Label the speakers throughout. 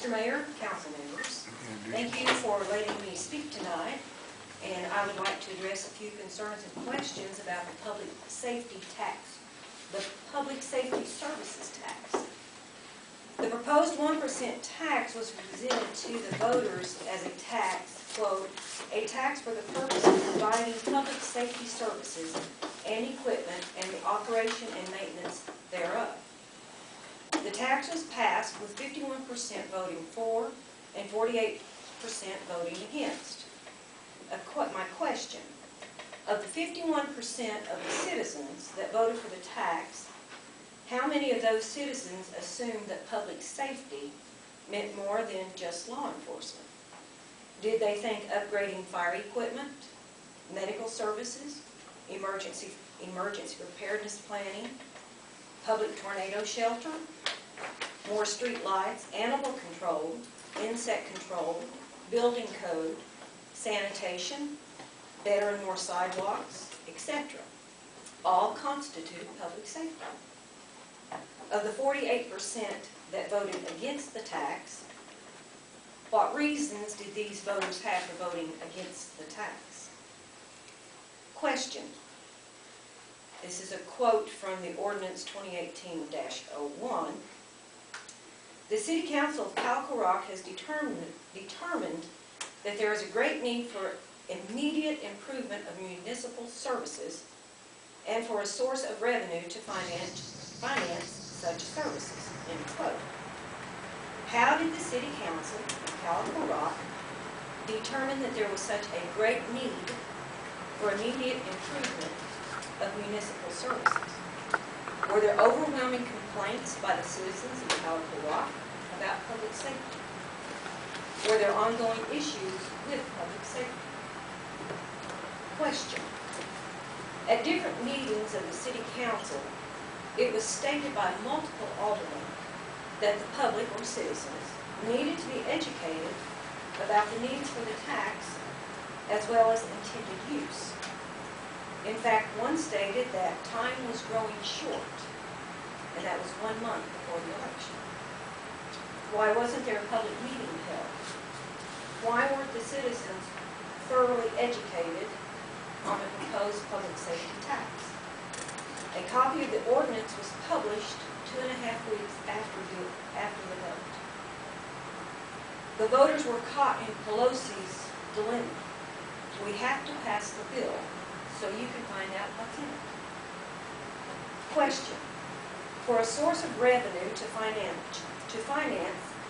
Speaker 1: Mr. Mayor, council members, thank you for letting me speak tonight, and I would like to address a few concerns and questions about the public safety tax, the public safety services tax. The proposed 1% tax was presented to the voters as a tax, quote, a tax for the purpose of providing public safety services and equipment and the operation and maintenance thereof. The tax was passed with 51% voting for and 48% voting against. My question, of the 51% of the citizens that voted for the tax, how many of those citizens assumed that public safety meant more than just law enforcement? Did they think upgrading fire equipment, medical services, emergency preparedness planning, public tornado shelter, more street lights, animal control, insect control, building code, sanitation, better and more sidewalks, etc. all constitute public safety? Of the 48% that voted against the tax, what reasons did these voters have for voting against the tax? Question. This is a quote from the ordinance 2018-01. The City Council of Calico Rock has determined that there is a great need for immediate improvement of municipal services and for a source of revenue to finance such services, end quote. How did the City Council of Calico Rock determine that there was such a great need for immediate improvement of municipal services? Were there overwhelming complaints by the citizens of Calico Rock about public safety? Were there ongoing issues with public safety? Question. At different meetings of the City Council, it was stated by multiple aldermen that the public or citizens needed to be educated about the needs for the tax as well as intended use. In fact, one stated that time was growing short, and that was 1 month before the election. Why wasn't there a public meeting held? Why weren't the citizens thoroughly educated on the proposed public safety tax? A copy of the ordinance was published 2.5 weeks after the vote. The voters were caught in Pelosi's dilemma. We have to pass the bill so you can find out what's in it. Question. For a source of revenue to finance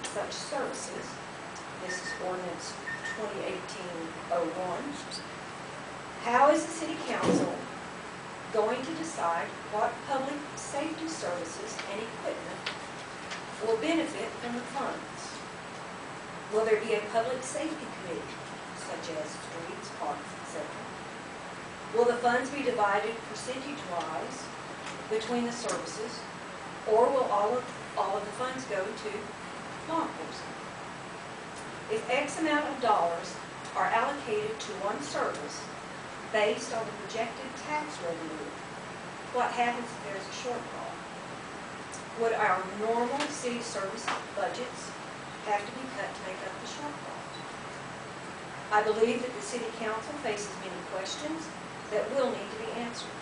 Speaker 1: such services, this is ordinance 2018-01, how is the City Council going to decide what public safety services and equipment will benefit from the funds? Will there be a public safety committee, such as streets, parks, etc.? Will the funds be divided percentage-wise between the services, or will all of the funds go to law enforcement? If X amount of dollars are allocated to one service based on the projected tax revenue, what happens if there's a shortfall? Would our normal city service budgets have to be cut to make up the shortfall? I believe that the City Council faces many questions that will need to be answered.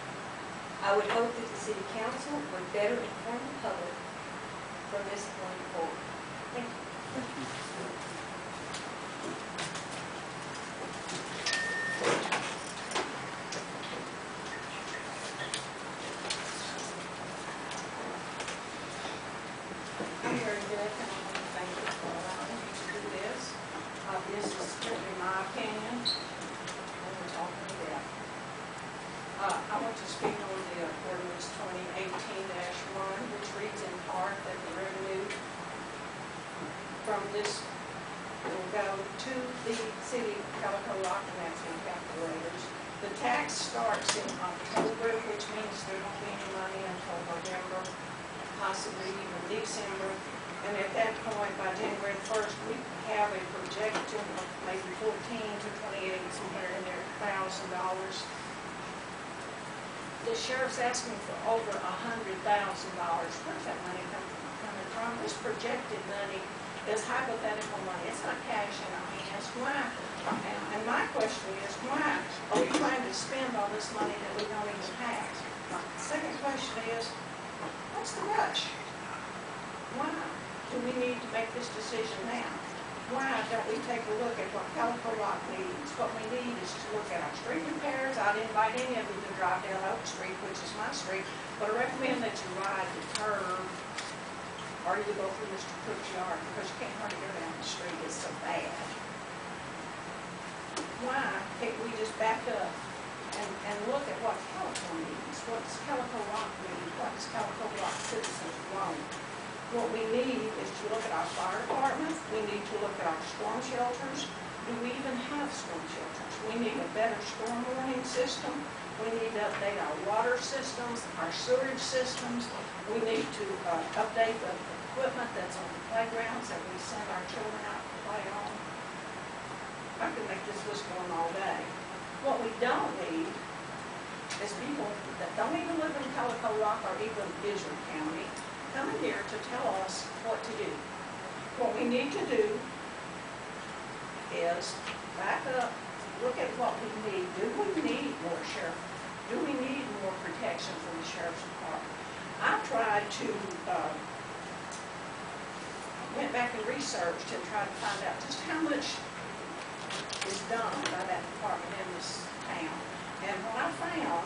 Speaker 1: I would hope that the City Council would better inform the public from this point forward. Thank you.
Speaker 2: Thank you.
Speaker 3: I'm very good, and I want to thank you for allowing me to do this. This is strictly my opinion, and we're talking about. I want to speak on the ordinance 2018-1, which reads in part that the revenue from this will go to the City of Calico Rock, and that's in calculators. The tax starts in October, which means there won't be any money until November, possibly even December. And at that point, by January 1st, we have a projection of maybe $14,000 to $28,000. The sheriff's asking for over $100,000. Where's that money coming from? This projected money is hypothetical money. It's not cash in our hands. Why? And my question is, why are we trying to spend all this money that we don't even have? My second question is, what's the rush? Why do we need to make this decision now? Why don't we take a look at what Calico Rock needs? What we need is to look at our street repairs. I'd invite any of you to drive down Oak Street, which is my street, but I recommend that you ride the curve or you go through Mr. Cook's yard because you can't hardly go down the street. It's so bad. Why can't we just back up and look at what Calico needs? What does Calico Rock need? What does Calico Rock citizens want? What we need is to look at our fire department. We need to look at our storm shelters. Do we even have storm shelters? We need a better storm warning system. We need to update our water systems, our sewage systems. We need to update the equipment that's on the playgrounds that we send our children out to play on. I could make this list go on all day. What we don't need is people that don't even live in Calico Rock or even Israel County coming here to tell us what to do. What we need to do is back up, look at what we need. Do we need more sheriff? Do we need more protection from the sheriff's department? I tried to, went back and researched and tried to find out just how much is done by that department in this town. And what I found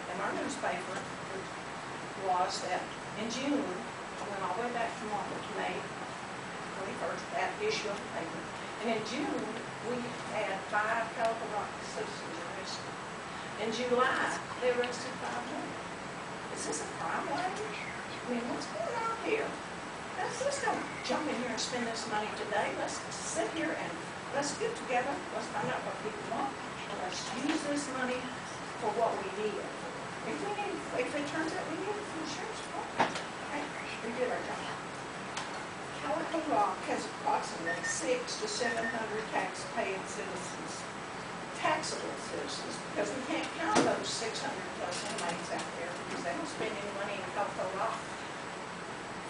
Speaker 3: in our newspaper was that in June, I went all the way back to May 21st, that issue of the paper. And in June, we had 5 Calico Rock citizens arrested. In July, they arrested 5 more. Is this a crime wave? I mean, what's going on here? Let's don't jump in here and spend this money today. Let's sit here and let's get together. Let's find out what people want. And let's use this money for what we need it for. If it turns out we need it for the sheriff's department, okay, we did our job. Calico Rock has approximately 600 to 700 tax-paying citizens, taxable citizens, because we can't count those 600 plus inmates out there because they don't spend any money in Calico Rock.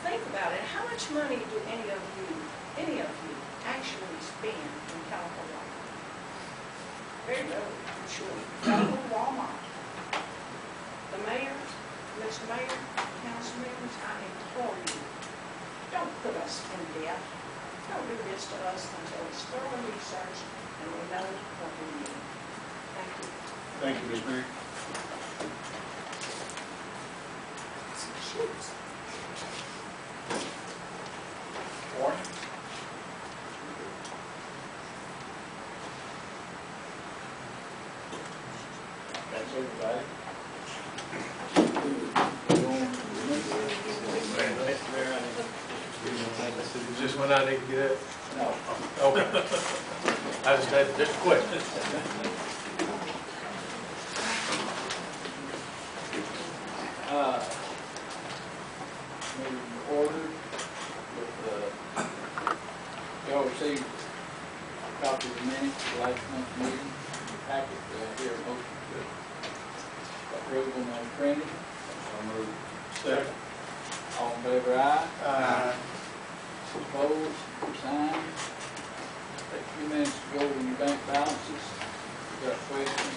Speaker 3: Think about it. How much money do any of you actually spend in Calico Rock? Very little, I'm sure. Go to Walmart. The mayor, Mr. Mayor, council members, I implore you, don't put us in debt. Don't do this to us until it's thoroughly researched and we know what we need. Thank you.
Speaker 2: Thank you, Ms. Mary.
Speaker 3: Shoots.
Speaker 2: Warren? That's everybody.
Speaker 4: Is this when I need to get up?
Speaker 2: No.
Speaker 4: Okay. I just had just a question.
Speaker 5: Moving order with y'all received a copy of the minutes for last month's meeting in your packet. Here a motion to approve them as printed.
Speaker 2: I'll move. Second.
Speaker 5: All in favor, aye. Opposed, sign. Take a few minutes to go over your bank balances. If you got questions?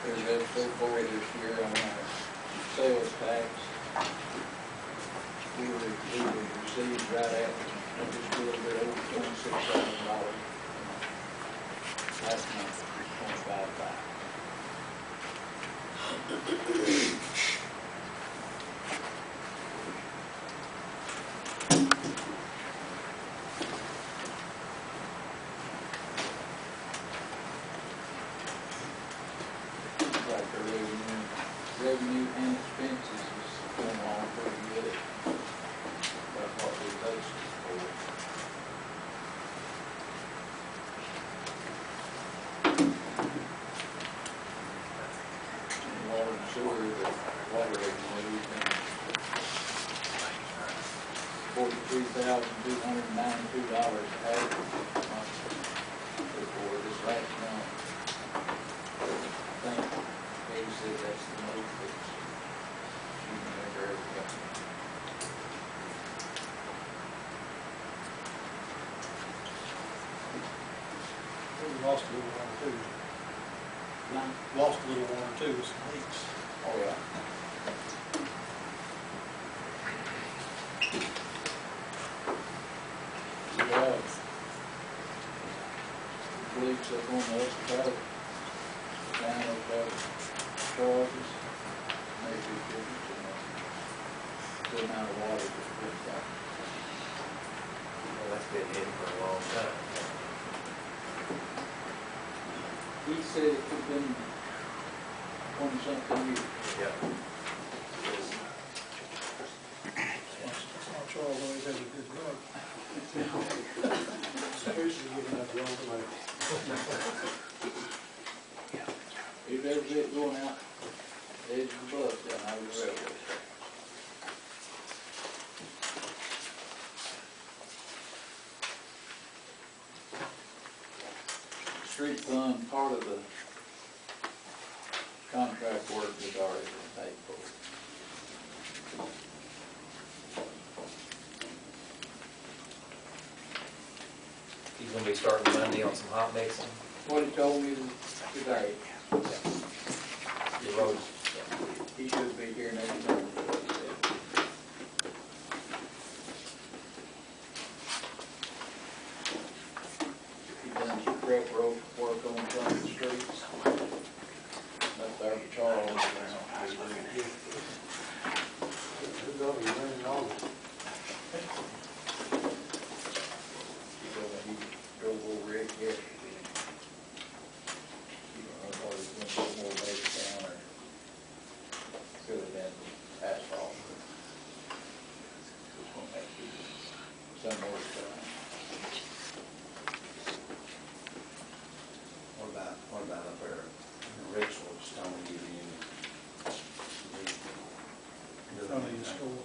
Speaker 5: As we go forward this year on our sales tax, we received right at just a little bit over $26,000. Last month, $25,500. revenue and expenses is going on pretty good. That's what we posted for. Water and sewer, the water revenue, $43,292 added for this last month. I think Katie said that's the most that she's ever got.
Speaker 2: We lost a little one too. Lost a little one or two with some leaks.
Speaker 5: Oh, yeah. Yeah. Leaks up on the other side, down those other charges, maybe difference in the amount of water that's put out.
Speaker 4: Well, that's been hidden for a long time.
Speaker 5: He said it could have been 20-something years.
Speaker 4: Yeah.
Speaker 2: That's why Charles always has a good luck. Especially getting up wrong way.
Speaker 5: If there's it going out, edge of the bus down over the railroad track. Street fund, part of the contract work has already been paid for.
Speaker 6: He's gonna be starting Monday on some hot mixing.
Speaker 5: What he told me today,
Speaker 6: The roads,
Speaker 5: he should be here next month. He done some prep road work on some of the streets. Up there for Charles.
Speaker 2: Who's over here running all of it?
Speaker 5: He told me he drove over it yesterday. He don't know what he's gonna put more base down or fill it in asphalt. Just gonna have to do some more stuff.
Speaker 7: What about up there, Ritual, Stone Union?
Speaker 2: Front of your store.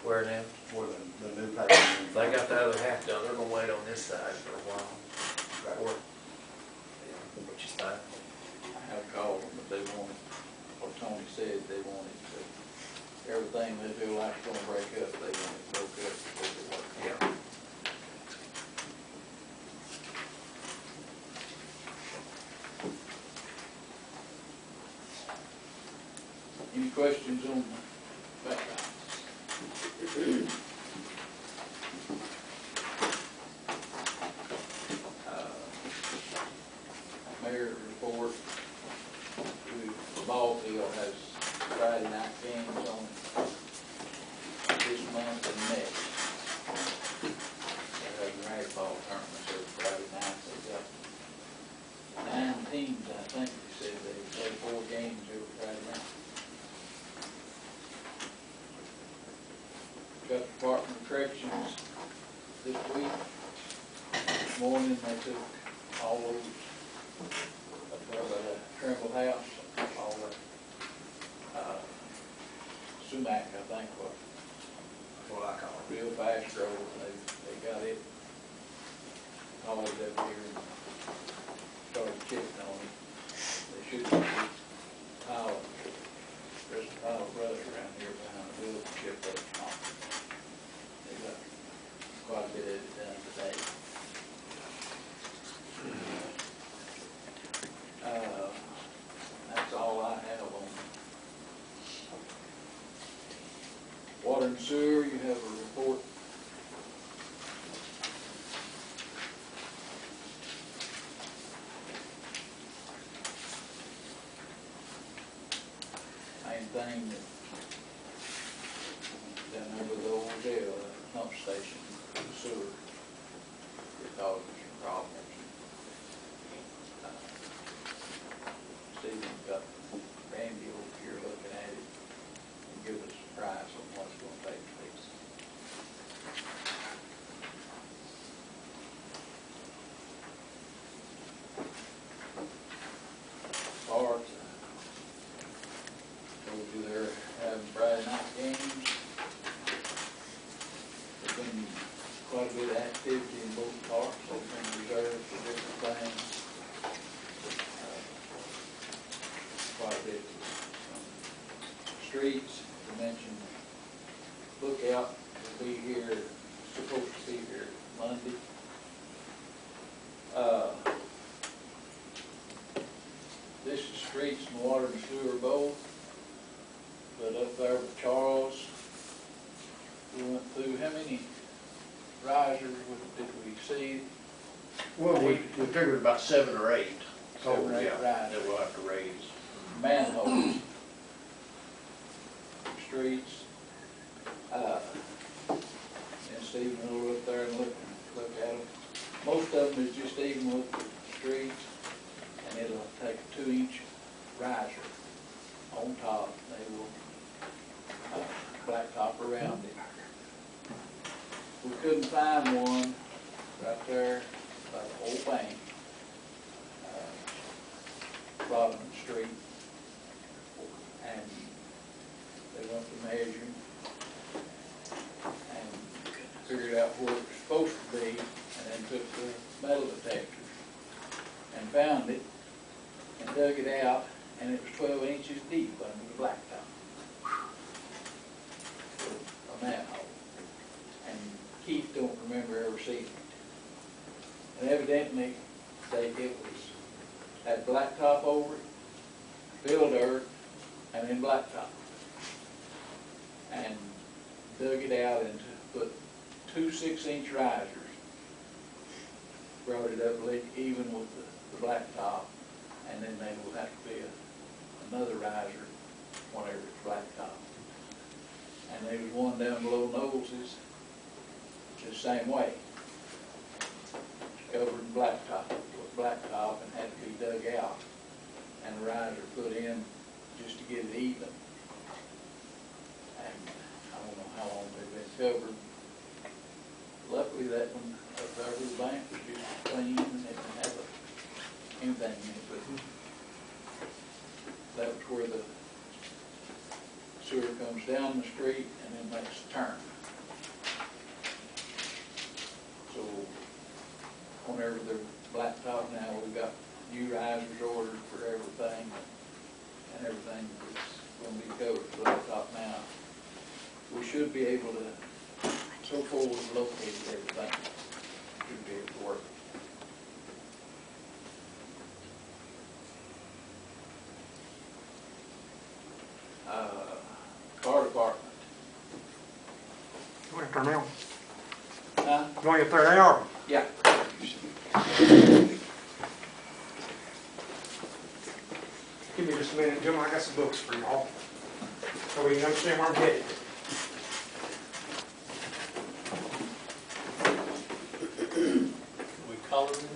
Speaker 6: where now?
Speaker 7: For the new paper.
Speaker 6: They got the other half done, they're gonna wait on this side for a while. Which is fine.
Speaker 5: I have called them, but they wanted, what Tony said, they wanted to, everything they feel like it's gonna break up, they want it broke up before they work.
Speaker 6: Yeah.
Speaker 5: Any questions on that? Mayor's report, the ball field has Friday night games on this month and next. They have the rag ball tournament every Friday night. They've got 9 teams, I think they said they play 4 games every Friday night. Got the Department of Corrections this week. This morning they took all those up there by the Trimble House, all the sumac, I think,
Speaker 7: What I call it.
Speaker 5: real fast road. They got it hauled up here and started chipping on it. They should be pile, there's a pile of brush around here behind the wheel to chip that off. They got quite a bit of it done today. That's all I have on water and sewer. You have a report. Main thing that down over the old jail, pump station, the sewer, it caused some problems. Stephen got Randy over here looking at it. you they're having Friday night games. There's been quite a bit of activity in both parks. They've been reserved for different things. Quite a bit. Streets, you mentioned, lookout will be here, supposed to be here Monday. This is streets and water and sewer both, but up there with Charles, we went through, how many risers did we see?
Speaker 2: Well, we figured about 7 or 8.
Speaker 5: 7 or 8
Speaker 2: yeah,
Speaker 5: risers.
Speaker 2: that we'll have to raise.
Speaker 5: Manholes, streets, and Stephen will go up there and look at them. Most of them is just even with the streets, and it'll take a 2-inch riser on top. They will blacktop around it. We couldn't find one right there by the whole bank, Robin Street, and they went to measure and figured out where it was supposed to be, and then took the metal detectors and found it and dug it out, and it was 12 inches deep under the blacktop. A manhole. And Keith don't remember ever seeing it. And evidently, it was had blacktop over it, fill dirt, and then blacktop. And dug it out and put 2 6-inch risers, brought it up even with the blacktop, and then there will have to be another riser whenever it's blacktop. And there was one down below Knowles's, the same way. It's covered in blacktop, and had to be dug out, and a riser put in just to get it even. And I don't know how long they've been covered. Luckily, that one up there with the bank was just clean, and it didn't have anything in it, but that was where the sewer comes down the street and then makes a turn. So whenever they're blacktop now, we've got new risers ordered for everything, and everything is going to be covered with blacktop now. We should be able to, so far we've located everything, should be able to work. Car department.
Speaker 8: You want to turn down?
Speaker 5: Huh?
Speaker 8: You want to turn down?
Speaker 5: Yeah.
Speaker 8: Give me just a minute, Jim. I got some books for y'all, so we can understand where I'm headed.
Speaker 2: We colored it?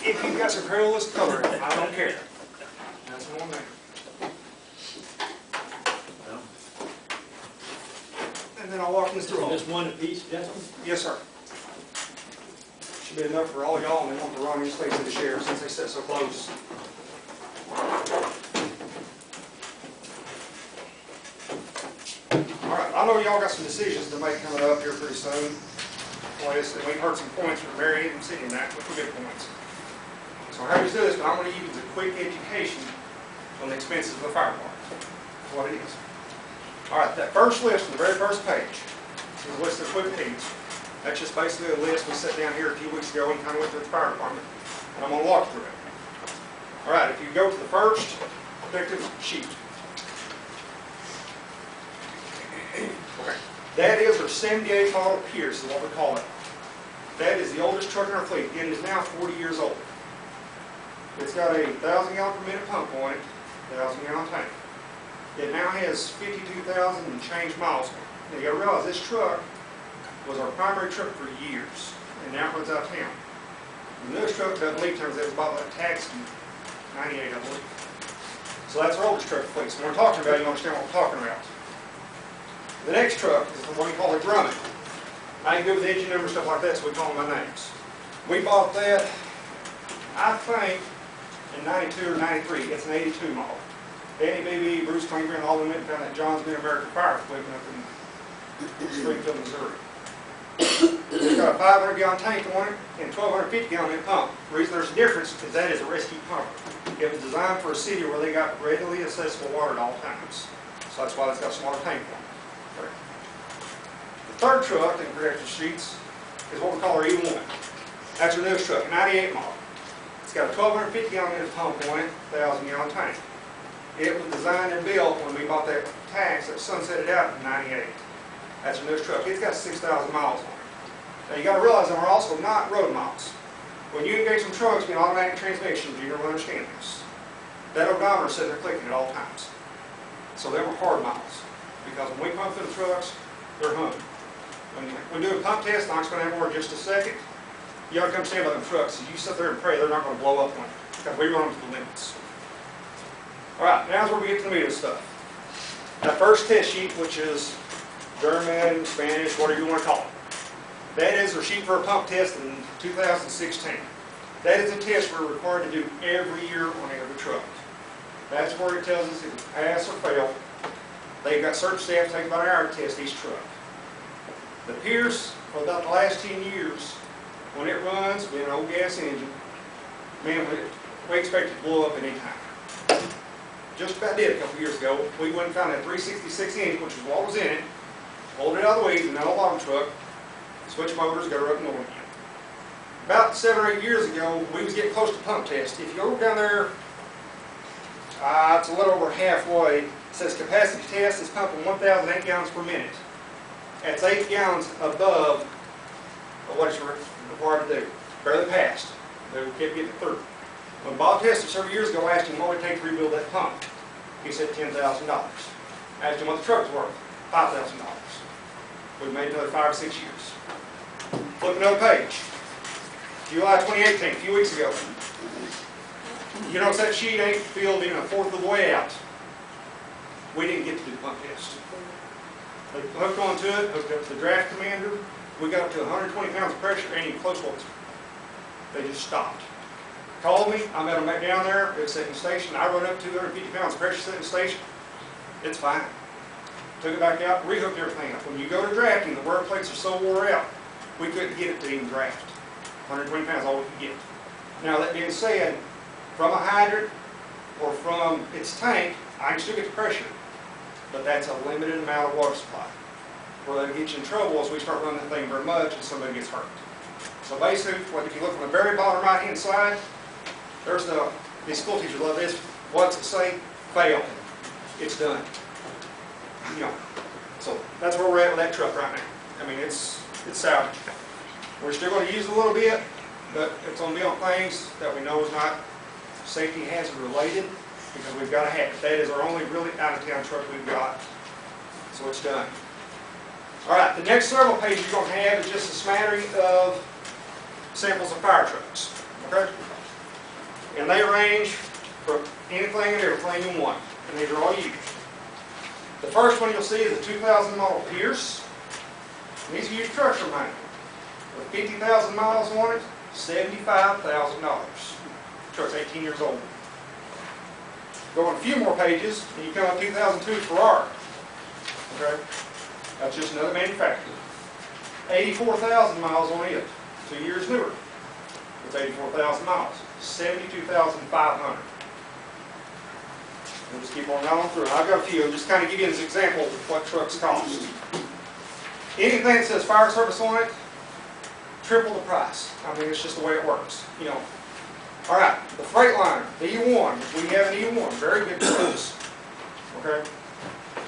Speaker 8: If you've got some colorless color, I don't care. That's one thing. And then I'll walk this through all.
Speaker 2: Just one apiece, Justin?
Speaker 8: Yes, sir. Should be enough for all y'all, and they want to run these things to the sheriff since they sit so close. All right, I know y'all got some decisions to make coming up here pretty soon. Well, we've heard some points from Mary and City and that, which were good points. So how do we do this? But I'm going to give you a quick education on the expenses of the fire department. That's what it is. All right, that first list on the very first page is a list of equipment needs. That's just basically a list we set down here a few weeks ago and kind of went through the fire department. And I'm going to walk through it. All right, if you go to the first effective sheet. Okay. That is our 78 model Pierce, is what we call it. That is the oldest truck in our fleet. It is now 40 years old. It's got a 1,000 gallon per minute pump on it, 1,000 gallon tank. It now has 52,000 and change miles on it. Now you got to realize this truck was our primary truck for years, and now it runs out of town. The newest truck doesn't leave town because it was bought by a tax in 98, I believe. So that's our oldest truck fleet. So when we're talking about it, you understand what we're talking about. The next truck is the one we call a Drummond. I ain't good with the engine number and stuff like that, so we call them by names. We bought that, I think, in 92 or 93. It's an 82 model. Danny BB, Bruce Klingbeer, and all them went down that John's Mid-American Fire equipment up in Springfield, Missouri. It's got a 500-gallon tank on it and 1,250-gallon pump. The reason there's a difference is that is a rescue pump. It was designed for a city where they got readily accessible water at all times. So that's why it's got a smaller tank on it. Okay. The third truck in Protected Streets is what we call our E1. That's our newest truck, a 98 model. It's got a 1,250-gallon pump on it, 1,000-gallon tank. It was designed and built when we bought that tax that sunsetted out in '98. That's our newest truck. It's got 6,000 miles on it. Now you got to realize that we're also not road miles. When you engage some trucks with automatic transmissions, you're going to understand this. That odometer says they're clicking at all times. So they were hard miles. Because when we pump through the trucks, they're humming. When we do a pump test, I'll explain that more in just a second. You ought to come stand by them trucks. If you sit there and pray, they're not going to blow up on you. Because we run them to the limits. Alright, now's where we get to the meat of stuff. That first test sheet, which is German, Spanish, whatever you want to call it. That is a sheet for a pump test in 2016. That is a test we're required to do every year on every truck. That's where it tells us if we pass or fail. They've got certain staff take about an hour to test each truck. The Pierce, for about the last 10 years, when it runs, being an old gas engine, man, we expect it to blow up at any time. Just about did a couple years ago. We went and found that 366 inch, which is what was in it, pulled it out of the weeds, and now a log truck, switch motors, got her up and going again. About 7 or 8 years ago, we was getting close to pump test. If you go down there, it's a little over halfway. It says capacity test is pumping 1,008 gallons per minute. That's 8 gallons above what it's required to do. Barely passed. They kept getting it through. When Bob tested several years ago, I asked him what it would take to rebuild that pump. He said $10,000. I asked him what the truck was worth. $5,000. We've made another 5 or 6 years. Flip another page. July 2018, a few weeks ago. You notice that sheet ain't filled even a fourth of the way out. We didn't get to do the pump test. They hooked onto it, hooked up to the draft commander. We got up to 120 pounds of pressure and even close ones. They just stopped. Called me, I met them back down there, it's sitting in the station. I run up 250 pounds of pressure sitting in the station. It's fine. Took it back out, rehooked everything up. When you go to drafting, the wear plates are so wore out, we couldn't get it to even draft. 120 pounds, all we could get. Now that being said, from a hydrant or from its tank, I can still get the pressure, but that's a limited amount of water supply. Where they get you in trouble is we start running the thing very much and somebody gets hurt. So basically, if you look on the very bottom right hand side, there's these school teachers love this. What's it say? Fail. It's done. You know. So that's where we're at with that truck right now. I mean, it's salvage. We're still going to use it a little bit, but it's going to be on things that we know is not safety hazard related, because we've got to have it. That is our only really out-of-town truck we've got. So it's done. All right, the next several pages you're going to have is just a smattering of samples of fire trucks. Okay? And they range from anything and everything you want. And these are all used. The first one you'll see is a 2000 model Pierce. And these used trucks are mine. With 50,000 miles on it, $75,000. The truck's 18 years old. Go on a few more pages, and you come up 2002 Ferrari. Okay? That's just another manufacturer. 84,000 miles on it. 2 years newer. It's 84,000 miles. 72,500. We'll just keep on going through. I've got a few. I'll just kind of give you an example of what trucks cost. Anything that says fire service on it, triple the price. I mean, it's just the way it works. You know. All right, the Freightliner, the E1. We have an E1, very good trucks. Okay.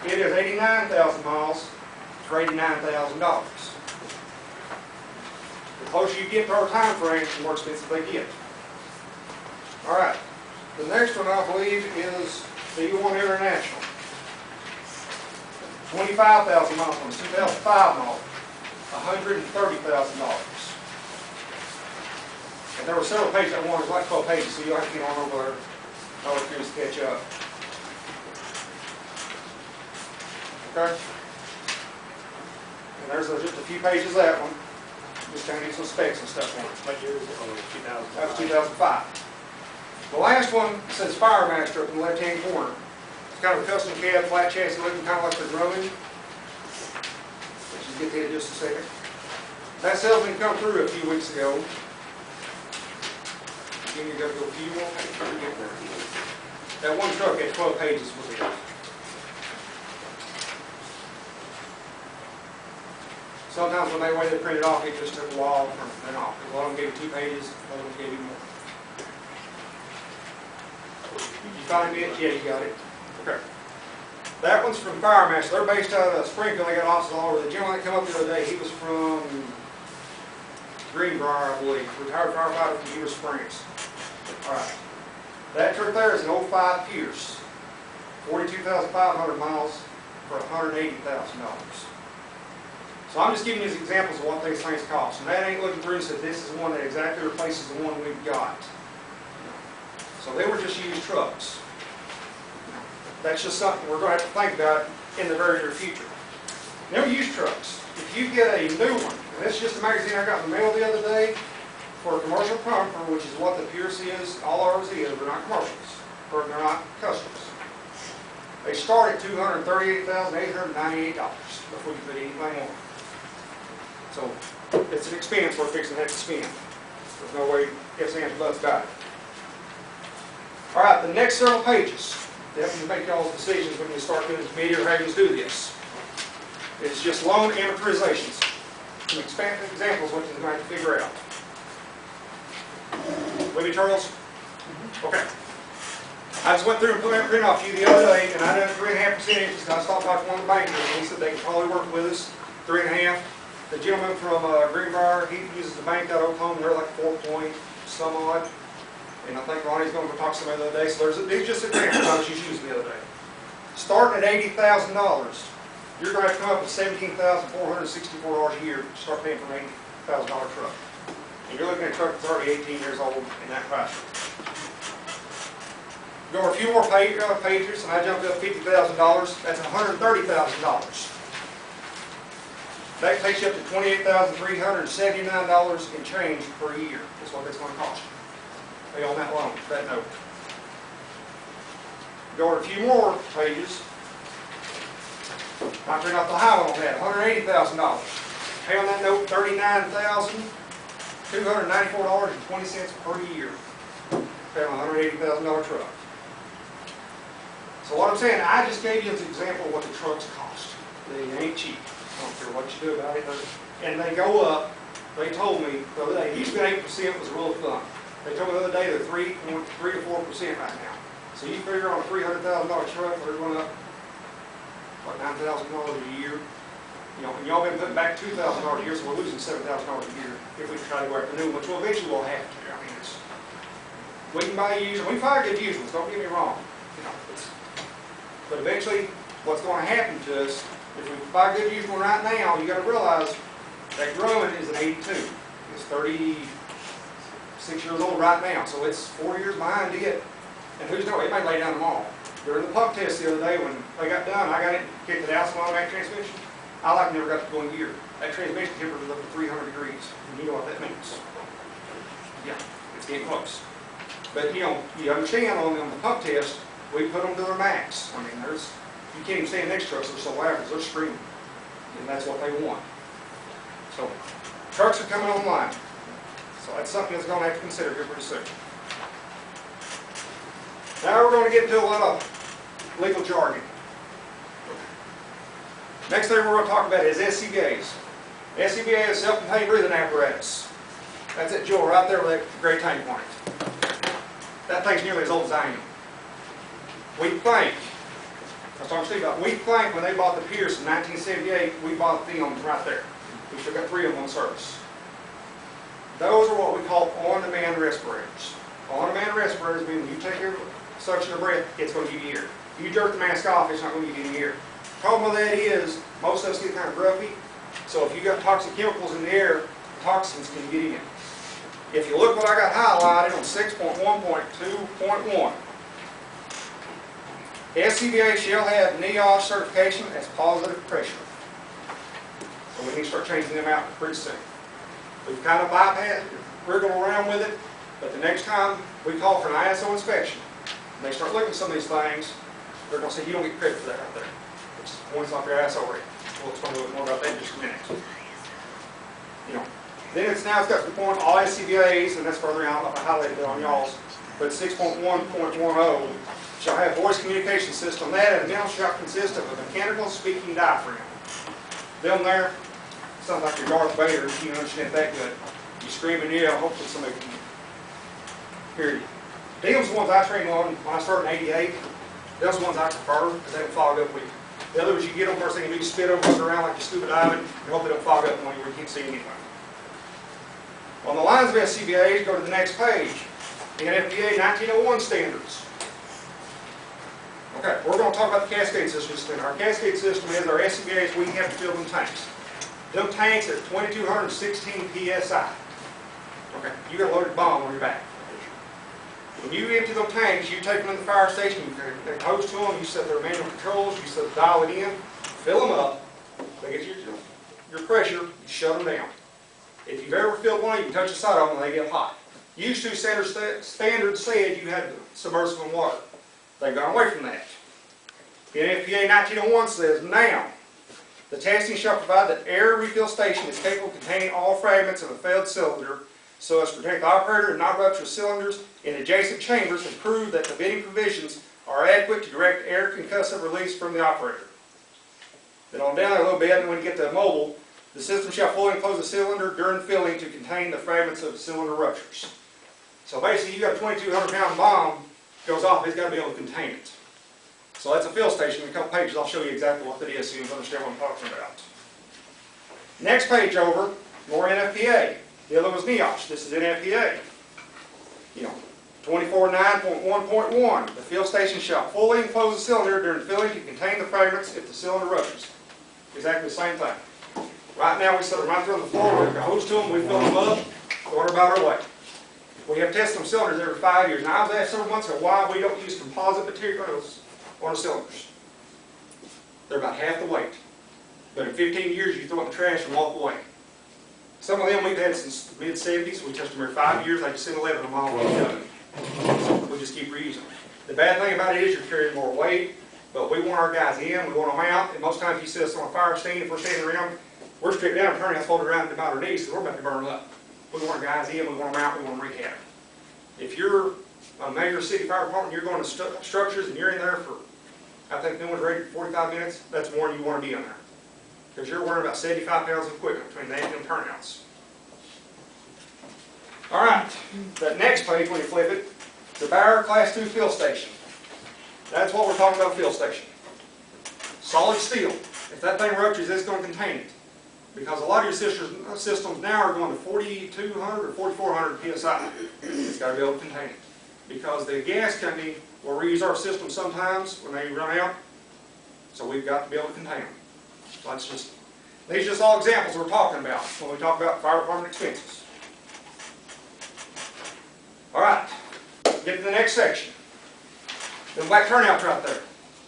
Speaker 8: It is 89,000 miles for $89,000. The closer you get to our time frame, the more expensive they get. All right. The next one, I believe, is the E1 International. 25,000 miles on 2005 model. $130,000. And there were several pages that one was like 12 pages, so you'll have to get on over there. I'll let you catch up. Okay? And there's just a few pages of that one. Just kind of get some specs and stuff on it.
Speaker 2: What year was it? Oh, 2005.
Speaker 8: That was 2005. The last one says Fire Master up in the left-hand corner. kind of a custom cab, flat chassis, looking kind of like they're growing. Let's just get to it in just a second. That salesman come through a few weeks ago. Again, you gotta go a few more pages to get there. That one truck had 12 pages with it. Sometimes when they wait to print it off, it just took a while for them to print off. A lot of them gave you 2 pages, other ones gave you more. You find it? Yeah, you got it. Okay. That one's from Firemaster. They're based out of Springfield. They got offices all over. The gentleman that came up the other day, he was from Greenbrier, I believe. Retired firefighter from Beaver Springs. All right. That truck there is an 05 Pierce. 42,500 miles for $180,000. So I'm just giving you examples of what these things cost. And that ain't looking through and said this is one that exactly replaces the one we've got. So they were just used trucks. That's just something we're going to have to think about in the very near future. Never used trucks. If you get a new one, and this is just a magazine I got in the mail the other day for a commercial pumper, which is what the Pierce is, all ours is, they're not commercials, or they're not customs. They start at $238,898 before you put anything on. So it's an expense we're fixing to have to spend. There's no way ifs, ands, or buts about it. All right, the next several pages, definitely make y'all's decisions when you start doing this media or having to do this. It's just loan amortizations. Some examples what you're going to have to figure out. With me, Charles? Okay. I just went through and put that print off you the other day, and I done 3.5% interest. I stopped by one of the bankers, and he said they could probably work with us, 3.5. The gentleman from Greenbrier, he uses the bank out of Oklahoma, they're like 4 point some odd. And I think Ronnie's going to go talk to somebody the other day, so these just examples I was just using the other day. Starting at $80,000, you're going to have to come up with $17,464 a year to start paying for an $80,000 truck. And you're looking at a truck that's already 18 years old in that price range. Go over a few more pages, and I jumped up $50,000. That's $130,000. That takes you up to $28,379 in change per year. That's what that's going to cost you. Pay on that loan, that note. Go over a few more pages. I print out the high one on that, $180,000. Pay on that note $39,294.20 per year. Pay on a $180,000 truck. So what I'm saying, I just gave you an example of what the trucks cost. They ain't cheap. I don't care what you do about it. And they go up. They told me the other day, it used to be 8% was a rule of thumb. They told me the other day they're 3 to 4% right now. So you figure on a $300,000 truck, they're going up, what, $9,000 a year? You know, and y'all been putting back $2,000 a year, so we're losing $7,000 a year if we try to go after new one, which we'll eventually will have to. I mean, we can buy used, we can find good used ones, don't get me wrong. You know, but eventually, what's going to happen to us, if we buy a good used one right now, you got to realize that Grumman is an 82. It's 36 years old right now, so it's 4 years behind it. And who's knows, it may lay down tomorrow. During the pump test the other day, when they got done, I got it, kicked it out, some automatic transmission. I like never got to go in gear. That transmission temperature was up to 300 degrees, and you know what that means. Yeah, it's getting close. But you know, you understand on the pump test, we put them to their max. I mean, you can't even stand next trucks, they're so loud because they're screaming. And that's what they want. So, trucks are coming online. So that's something that's going to have to consider here pretty soon. Now we're going to get into a lot of legal jargon. Next thing we're going to talk about is SCBAs. SCBA is self-contained breathing apparatus. That's it, Joel, right there with that gray tank on it. That thing's nearly as old as I am. We think, that's what I'm saying about, we think when they bought the Pierce in 1978, we bought them right there. We still got 3 of them on service. Those are what we call on-demand respirators. On-demand respirators mean when you take your suction of breath, it's going to give you air. If you jerk the mask off, it's not going to give you any air. The problem with that is, most of us get kind of grumpy, so if you've got toxic chemicals in the air, toxins can get in. If you look what I got highlighted on 6.1.2.1, SCBA shall have NEOS certification as positive pressure. So we need to start changing them out pretty soon. We've kind of bypassed, wriggled around with it, but the next time we call for an ISO inspection, and they start looking at some of these things, they're gonna say, you don't get credit for that right there. Which points off your ass already. We'll explain a little bit more about that in just a minute. You know, then it's got the point, all SCBA's, and that's further out, I highlighted it on y'all's, but 6.1.10 shall have voice communication system. That at a minimum shall consist of a mechanical speaking diaphragm. Them there, sounds like your Darth Vader, if you understand that good. You scream and yell, hopefully somebody can hear you. Them's the ones I trained on when I started in '88. Those are the ones I prefer, because they don't fog up with you. The other ones you get them, first thing you do is spit over, look around like you're scuba diving, and hope they don't fog up when you can't see anything. On the lines of SCBA's, go to the next page. NFPA 1901 standards. Okay, we're going to talk about the cascade system. Our cascade system is our SCBA's we have to fill them tanks. Them tanks are 2216 PSI. Okay, you got a loaded bomb on your back. When you empty those tanks, you take them in the fire station, you hose to them, you set their manual controls, you set dial it in, fill them up, they get your pressure, you shut them down. If you've ever filled one, you can touch the side of them and they get hot. Used to standards said you had submersible in water. They've gone away from that. NFPA 1901 says, now, the testing shall provide that air refill station is capable of containing all fragments of a failed cylinder so as to protect the operator and not rupture cylinders in adjacent chambers and prove that the venting provisions are adequate to direct air concussive release from the operator. Then on down there a little bit, and when you get to mobile, the system shall fully enclose the cylinder during filling to contain the fragments of cylinder ruptures. So basically, you got a 2,200-pound bomb goes off, it's got to be able to contain it. So that's a fill station. In a couple pages, I'll show you exactly what that is so you understand what I'm talking about. Next page over, more NFPA. The other was NEOSH. This is NFPA. You know, 249.1.1. The fill station shall fully enclose the cylinder during filling to contain the fragments if the cylinder ruptures. Exactly the same thing. Right now, we set them right there on the floor. We hose to them, we fill them up, go on about our way. We have tested them cylinders every 5 years. Now, I was asked several months ago why we don't use composite materials on the cylinders. They're about half the weight. But in 15 years, you throw it in the trash and walk away. Some of them we've had since the mid-70s. We tested them every 5 years. Like 11 of them all we've done. We just keep reusing them. The bad thing about it is you're carrying more weight, but we want our guys in, we want them out, and most times you see us on a fire scene, if we're standing around, we're stripped down and turning us folded around about our knees, so we're about to burn up. We want our guys in, we want them out, we want them rehab. If you're a major city fire department, you're going to structures and you're in there for, I think no one's ready for 45 minutes, that's more than you want to be in there. Because you're wearing about 75 pounds of equipment between that and them turnouts. All right, that next page, when you flip it, the Bauer Class 2 fill station. That's what we're talking about, fill station. Solid steel. If that thing ruptures, it's going to contain it. Because a lot of your systems now are going to 4,200 or 4,400 PSI. It's got to be able to contain it. Because the gas company will reuse our system sometimes when they run out. So we've got to be able to contain them. So that's just, these are just all examples we're talking about when we talk about fire department expenses. All right, get to the next section. The black turnouts right there.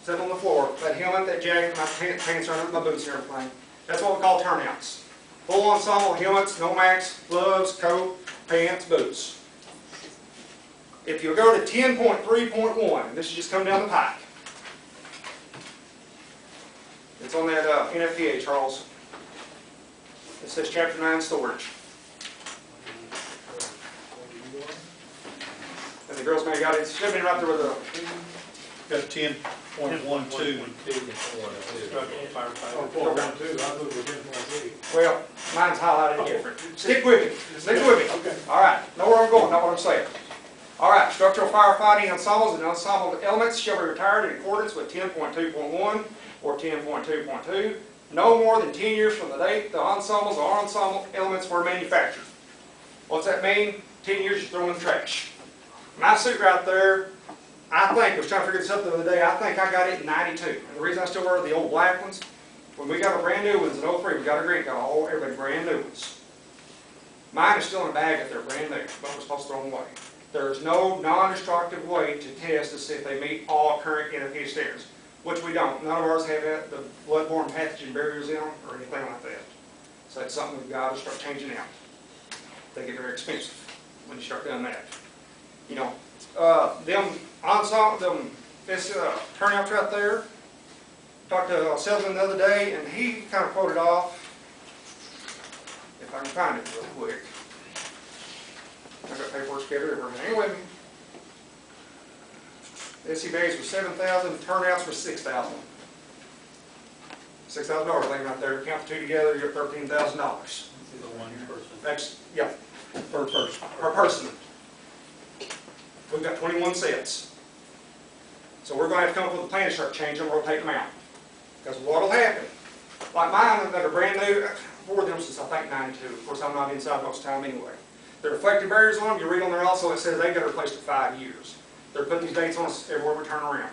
Speaker 8: Set on the floor. That helmet, that jacket, my pants are under my boots and everything. That's what we call turnouts. Full ensemble helmets, Nomax, gloves, coat, pants, boots. If you go to 10.3.1, this is just coming down the pike. It's on that NFPA, Charles. It says Chapter 9 storage. And the girls may have got it. It's should have been right there with the.
Speaker 2: Got 10.12.
Speaker 8: Well, mine's highlighted different. Stick with me. Stick with me.
Speaker 2: Okay.
Speaker 8: All right. Know where I'm going, not what I'm saying. All right. Structural firefighting ensembles and ensemble elements shall be retired in accordance with 10.2.1 or 10.2.2. No more than 10 years from the date the ensembles or ensemble elements were manufactured. What's that mean? 10 years you throw in the trash. My suit right there, I think, I was trying to figure this out the other day, I think I got it in 92. And the reason I still wear the old black ones, when we got our brand new ones in 03, we got a green, got everybody brand new ones. Mine is still in a bag if they're brand new, but we're supposed to throw them away. There's no non-destructive way to test to see if they meet all current NFPA standards, which we don't. None of ours have the bloodborne pathogen barriers in them or anything like that. So that's something we've got to start changing out. They get very expensive when you start doing that. You know, them this turnout right there. Talked to a salesman the other day, and he kind of quoted off, if I can find it real quick. I've got paperwork scattered everywhere. Hang with me. SC bays were 7,000, turnouts were 6,000. $6,000 laying right there. Count the two together, you're at $13,000.
Speaker 2: This is a one person.
Speaker 8: That's, yeah,
Speaker 2: Per person.
Speaker 8: per person. We've got 21 sets. So we're going to have to come up with a plan to start changing them, rotate them out. Because what'll happen, like mine that are brand new, I've worn them since I think 92. Of course, I'm not inside most of the time anyway. The reflective barriers on them, you read on there also, it says they got replaced in 5 years. They're putting these dates on us everywhere we turn around.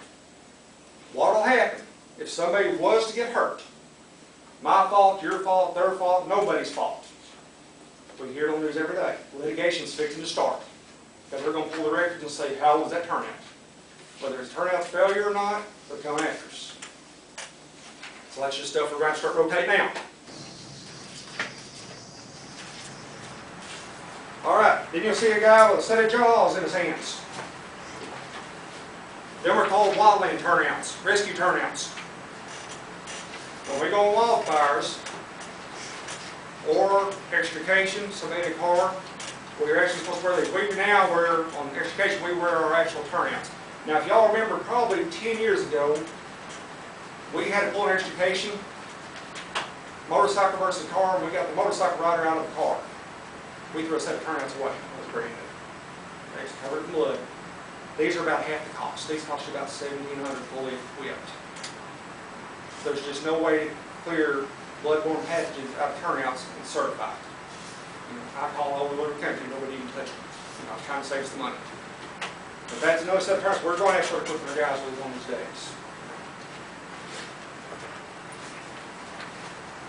Speaker 8: What'll happen if somebody was to get hurt? My fault, your fault, their fault, nobody's fault. We hear it on the news every day. Litigation's fixing to start. Because they're going to pull the records and say, how was that turnout? Whether it's turnout failure or not, they're coming after us. So that's just stuff we're going to start rotating out. All right, then you'll see a guy with a set of jaws in his hands. Then we're called wildland turnouts, rescue turnouts. When we go on wildfires or extrication, somebody in a car, we're actually supposed to wear these. We now wear, on extrication, we wear our actual turnouts. Now, if y'all remember, probably 10 years ago, we had to pull an extrication, motorcycle versus car, and we got the motorcycle rider out of the car. We threw a set of turnouts away. It was brand new. They was covered in blood. These are about half the cost. These cost you about $1,700 fully equipped. There's just no way to clear bloodborne pathogens out of turnouts and certify it. You know, I call all over the country, nobody even touched it. You know, I was trying to save us the money. But that's another set of turnouts we're going to start equipping our guys with one of these days.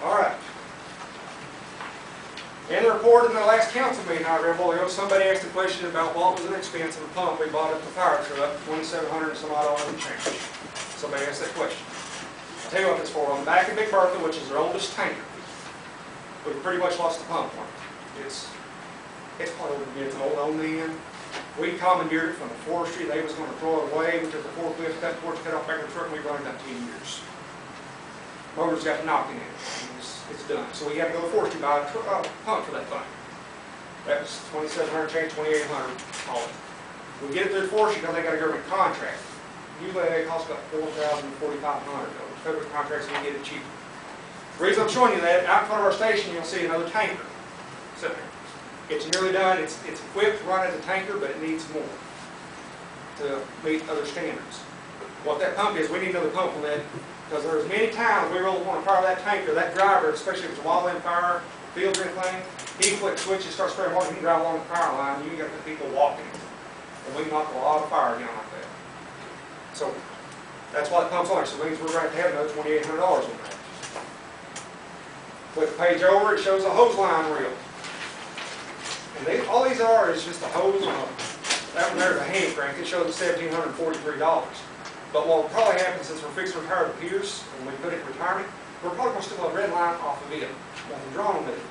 Speaker 8: All right. In the report in the last council meeting I read, well, somebody asked a question about what was an expense of a pump we bought at the fire truck, $2,700 and some odd dollars and change. Somebody asked that question. I'll tell you what it's for. On the back of Big Bertha, which is their oldest tanker, we pretty much lost the pump on it. It's quite old. It's an old man. We commandeered it from the forestry. They was going to throw it away. We took the forklift, cut the torch, cut off back of the truck, and we run it about 10 years. Motor's got knocked in it. It's done. So we had to go to the forestry to buy a pump for that thing. That was $2,700 change, $2,800 all in. We get it through the forestry because they got a government contract. Usually they cost about $4,000 to $4,500. Federal contracts, we can get it cheaper. The reason I'm showing you that, out in front of our station, you'll see another tanker sitting there. It's nearly done. It's equipped to run as a tanker, but it needs more to meet other standards. What that pump is, we need another pump on that. Because there's many times we really want to fire that tanker, that driver, especially if it's a wildland fire, field or anything, he flicks switches, starts spraying water, he can drive along the power line, you got the people walking. And we can knock a lot of fire down like that. So that's why the pump's on there. So it means we're going to have another $2,800 on that. Flip the page over, it shows a hose line reel. And all these are is just a hose and that one there's a hand crank. It shows $1,743. But what will probably happen since we're fixing to retire the Pierce and we put it in retirement, we're probably going to still have a red line off of it. Nothing drawn with it.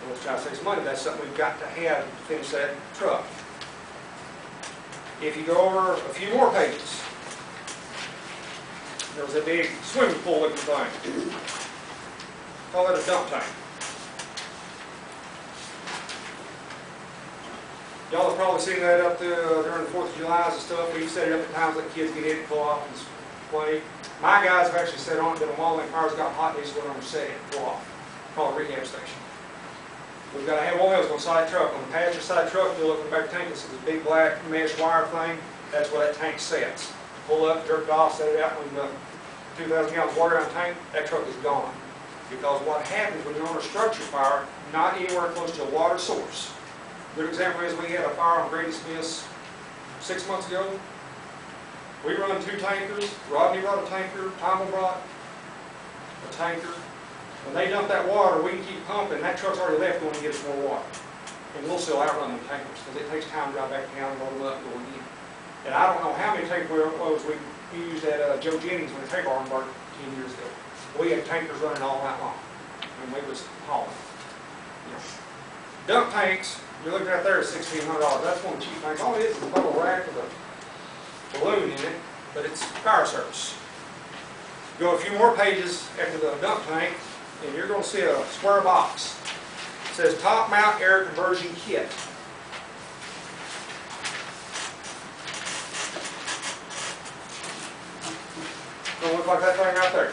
Speaker 8: And let's try to save some money. That's something we've got to have to finish that truck. If you go over a few more pages, there was a big swimming pool looking thing. Call that a dump tank. Y'all have probably seen that up there during the 4th of July and stuff. We set it up at times that kids get in and pull off and play. My guys have actually set on it, but when wildland fires got hot, they just went on and set it and pull off. Call it a rehab station. We've got to have one of those on the side of the truck. On the passenger side of the truck, you'll look at the back tank, this is a big black mesh wire thing. That's where that tank sets. Pull up, jerk it off, set it out. When the 2,000 gallons of water in the tank, that truck is gone. Because what happens when you're on a structure fire, not anywhere close to a water source. A good example is we had a fire on Grady Smith's 6 months ago. We run 2 tankers. Rodney brought a tanker. Tom brought a tanker. When they dump that water, we can keep pumping. That truck's already left going to get us more water. And we'll still outrun them tankers because it takes time to drive back down and load them up and go again. And I don't know how many tank loads we used at Joe Jennings when the tank arm burnt 10 years ago. We had tankers running all night long. And we was hauling. You know. Dump tanks, you're looking right there at $1,600. That's one of the cheap tanks. All it is a little rack with a balloon in it. but it's fire service. Go a few more pages after the dump tank, and you're going to see a square box. It says top mount air conversion kit. It'll look like that thing right there.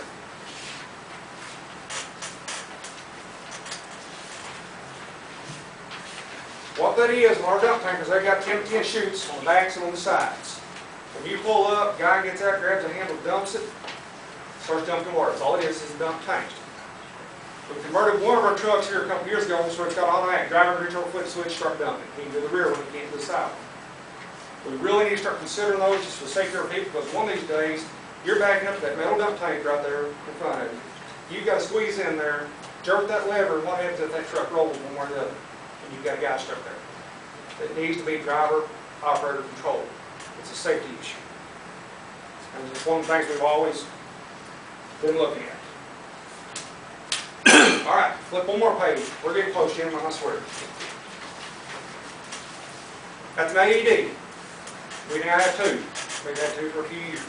Speaker 8: What that is, in our dump tankers, they got 10-10 chutes on the backs and on the sides. When you pull up, guy gets out, grabs a handle, dumps it, starts dumping water. That's all it is a dump tank. We converted one of our trucks here a couple years ago, so it's got automatic driver control, flip switch, start dumping. He can do the rear one, he can't do the side one. We really need to start considering those just for the safety of our people, because one of these days, you're backing up to that metal dump tank right there in front of you. You've got to squeeze in there, jerk that lever, and what happens if that truck rolls one way or the other? And you've got a guy stuck there. It needs to be driver operator control. It's a safety issue. And it's one of the things we've always been looking at. All right, flip one more page. We're getting close, Jim, I swear. That's an AED. We now have two. We've had two for a few years.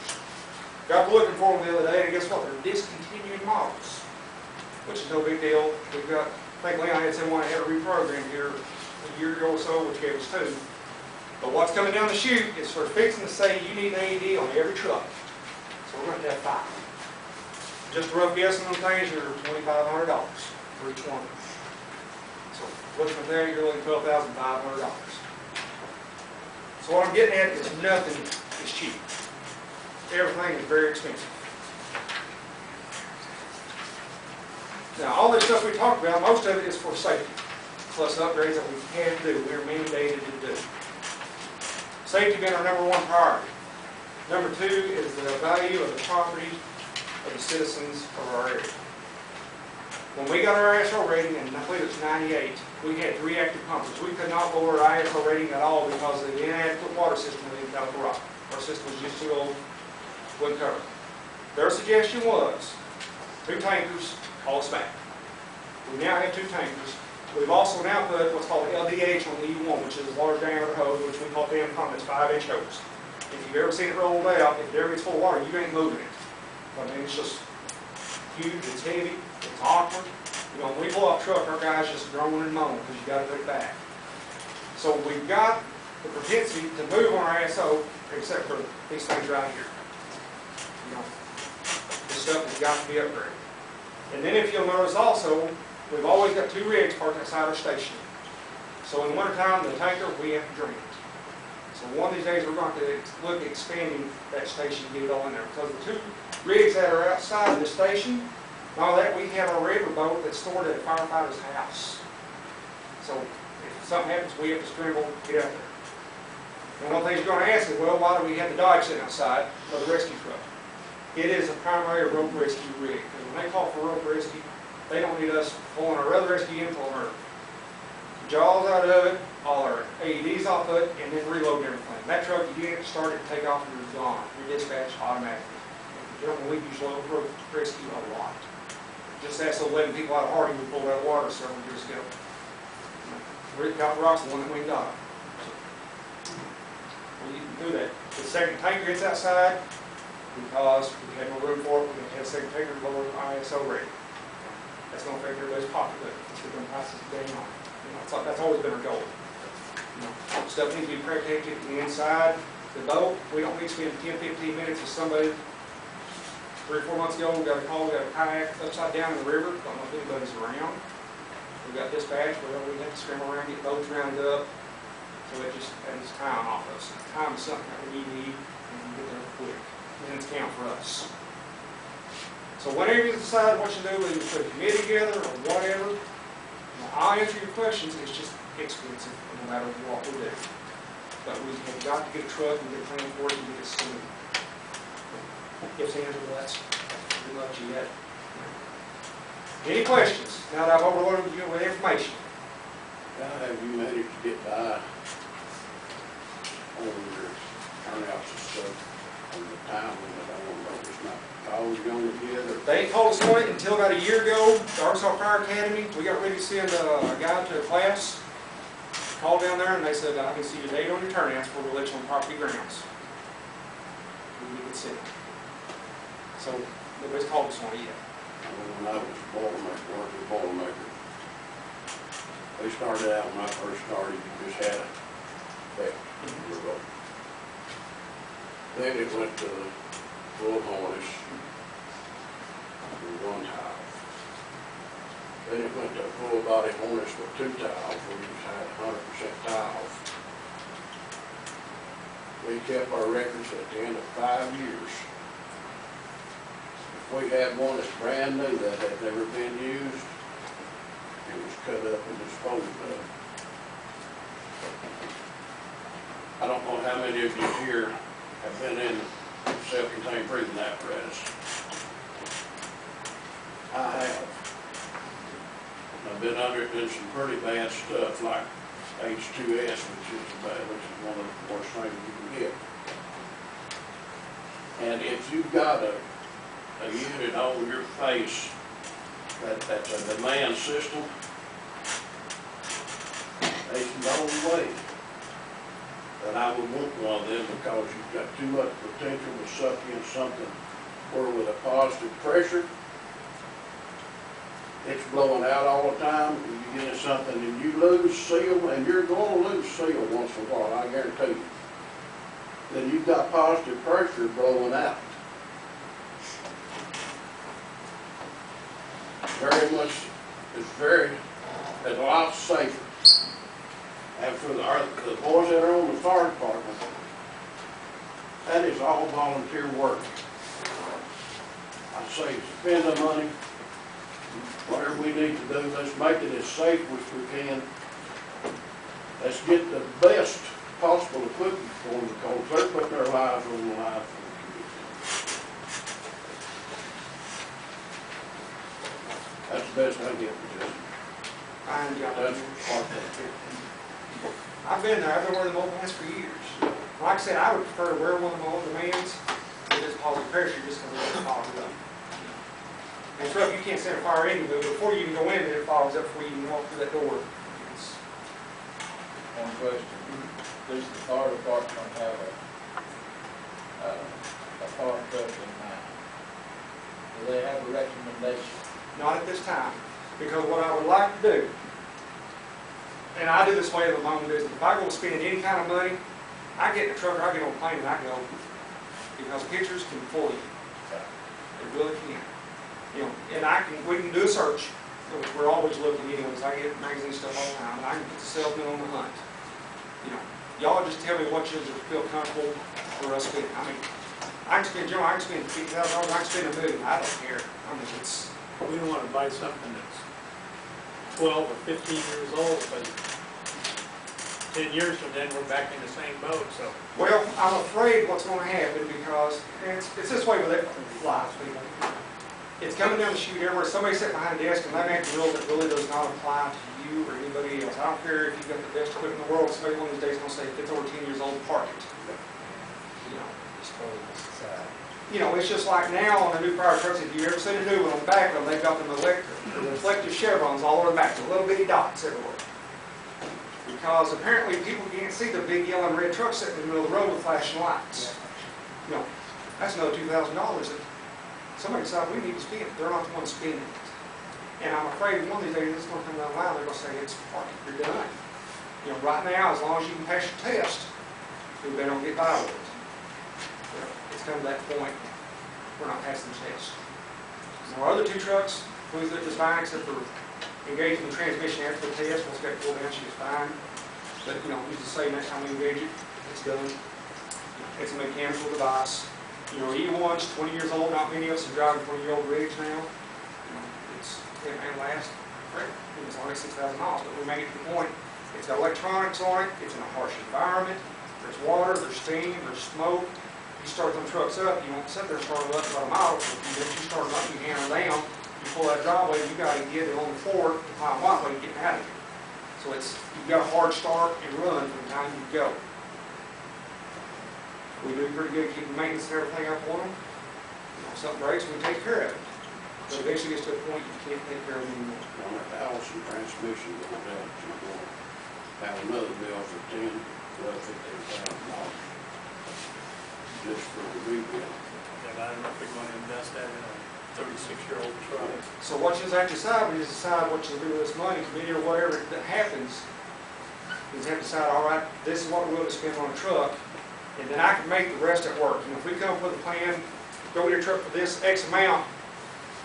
Speaker 8: Got looking for them the other day, and guess what? They're discontinued models, which is no big deal. We've got, I think Leon had someone that had a reprogram here a year ago or so, which gave us two. But what's coming down the chute is for fixing to say you need an AED on every truck. So we're going to have 5. Just a rough guess on them things, you're $2,500 for each one. So looking at there, you're looking at $12,500. So what I'm getting at is nothing is cheap. Everything is very expensive. Now, all this stuff we talked about, most of it is for safety, plus upgrades that we have to do, we're mandated to do. Safety being our #1 priority. Number 2 is the value of the property of the citizens of our area. When we got our ISO rating, and I believe it's 98, we had 3 active pumpers. We could not lower our ISO rating at all because of the inadequate water system in Calico Rock. Our system was just too old, wouldn't cover it. Their suggestion was 2 tankers, call us back. We now have 2 tankers. We've also now put what's called LDH on the E1, which is a large diameter hose, which we call dam pump. It's 5-inch hose. If you've ever seen it rolled out, if it ever gets full of water, you ain't moving it. I mean, it's just huge, it's heavy, it's awkward. You know, when we pull off truck, our guys just groan and moan because you got to put it back. So we've got the propensity to move on our ISO, except for these things right here. You know, this stuff has got to be upgraded. And then if you'll notice also, we've always got 2 rigs parked outside our station. So in the wintertime, the tanker, we have to drain it. So one of these days, we're going to look at expanding that station and get it all in there. Because the 2 rigs that are outside of the station, and all that, we have a river boat that's stored at a firefighter's house. So if something happens, we have to scramble, get out there. And one thing you're going to ask is, well, why do we have the Dodge sitting outside for the rescue truck? It is a primary rope rescue rig. And when they call for rope rescue, they don't need us pulling our other rescue in, pulling our jaws out of it, all our AEDs off of it, and then reloading everything. That truck, you get it started, take off, and you're gone. You're dispatched automatically. Gentlemen, we use rope rescue a lot. Just ask those 11 people out of Hardy we pulled out of water several years ago. Rick Copper Rock's the one that we got. Well, you can do that. The second tanker gets outside because we had no room for it. We had a second tanker lower ISO rating. That's going to affect everybody's pocketbook. It's going to prices down. You know, that's always been our goal. You know, stuff needs to be protected inside the boat. We don't need to spend 10, 15 minutes with somebody. 3 or 4 months ago, we got a call, we got a kayak upside down in the river. Don't know if anybody's around. We got dispatched, well, we had to scramble around, get boats rounded up. So it just takes time off us. Time is something that we need, and we get there quick. And it's count for us. So whenever you decide what you do, whether you put a committee together or whatever, I'll answer your questions. It's just expensive, no matter what we do. But we have got to get a truck and get a plan for it and get it soon. If the answer to that's pretty much it. Any questions? Now that I've overloaded you with information.
Speaker 7: How have you managed to get by on your turnouts and stuff on the time limit? I don't know, it's not always going together.
Speaker 8: They ain't told us on it until about a year ago. The Arkansas Fire Academy, we got ready to send a guy to a class. Called down there and they said, I can see your date on your turnouts before we let you on property grounds. We it's sitting. So nobody's called us on it yet.
Speaker 7: When I was a Boilermaker, working as a Boilermaker, they started out, when I first started, you just had a belt in your boat. Then it went to full harness with one tile. Then it went to full body harness with 2 tiles, where you had 100% tiles. We kept our records at the end of 5 years. If we had one that's brand new that had never been used, it was cut up and disposed of. I don't know how many of you here have been in self-contained breathing apparatus. I have. I've been under it in some pretty bad stuff like H2S, which is one of the worst things you can get. And if you've got a unit on your face that's a demand system, there's no way that I would want one of them, because you've got too much potential to suck in something where with a positive pressure, it's blowing out all the time, and you get in something and you lose seal, and you're going to lose seal once in a while, I guarantee you. Then you've got positive pressure blowing out. It's a lot safer. And for the boys that are on the fire department, that is all volunteer work. I say spend the money, whatever we need to do, let's make it as safe as we can. Let's get the best possible equipment for them, because they're putting their lives on the line for the community. That's the best I get for this.
Speaker 8: Fine job.
Speaker 7: That's part of it.
Speaker 8: I've been there, I've been wearing the old pants for years. Like I said, I would prefer to wear one of my old demands with this positive pressure, just because it fogs up. And truck, you can't set a fire anyway, before you can go in, it fogs up before you can walk through that door. It's,
Speaker 5: One question, does the fire department have a fire truck in mind? Do they have a recommendation?
Speaker 8: not at this time, because what I would like to do, and I do this way with my own business, if I go spend any kind of money, I get in the truck or I get on a plane and I go, because pictures can fool you. They really can. You know, and we can do a search. We're always looking anyways. I get magazine stuff all the time, and I can put the salesman on the hunt. You know, y'all just tell me what you feel comfortable for us spending. I mean, I can spend $50,000, I can spend $1 million. I don't care. I mean, it's.
Speaker 2: We don't want to buy something that's 12 or 15 years old, but 10 years from then, we're back in the same boat, so.
Speaker 8: Well, I'm afraid what's going to happen, because it's this way with lives, people. It's coming down the chute everywhere. Somebody sitting behind a desk and they make a rule that really does not apply to you or anybody else. I don't care if you've got the best equipment in the world. Somebody one of these days is going to say, if it's over 10 years old, park it. You know. You know, it's just like now on the new fire trucks, if you've ever seen a new one on the back of them, they've got them reflective chevrons all over the back, the little bitty dots everywhere. Because apparently people can't see the big yellow and red truck sitting in the middle of the road with flashing lights. You know, that's another $2,000 that somebody decided we need to spend. They're not the ones spending it. And I'm afraid one of these days it's going to come down the line, they're going to say, it's parked, you're done. You know, right now, as long as you can pass your test, they don't get by with it. You know, it's come to that point, we're not passing the test. Our other two trucks, who's just fine, except for engaging the transmission after the test. Once it got pulled down, she was fine. But, you know, who's to say next time we engage it, it's done. It's a mechanical device. You know, E1's 20 years old, not many of us are driving 20-year-old rigs now. You know, it may last forever. It's only 6,000 miles, but we make it to the point. It's got electronics on it, it's in a harsh environment, there's water, there's steam, there's smoke. You start them trucks up, you won't sit there and start them up about a mile. If you start them up, you hammer down, you pull that driveway, you got to get it on the floor to find one way to get out of here. So you've got a hard start and run from the time you go. We do pretty good keeping maintenance and everything up on them. You know, if something breaks, we take care of it. But eventually gets to a point you can't take care of it anymore.
Speaker 7: On that Allison transmission going down, you're going to have another bill for $10,000, $15,000.
Speaker 9: just for the rebuild.
Speaker 2: And I don't know if we're going to invest that in a 36-year-old truck.
Speaker 8: So what you have to decide, when you decide what you'll do with this money, committee or whatever that happens, is have to decide, all right, this is what we're willing to spend on a truck, and then I can make the rest at work. And if we come up with a plan, go get a truck for this X amount,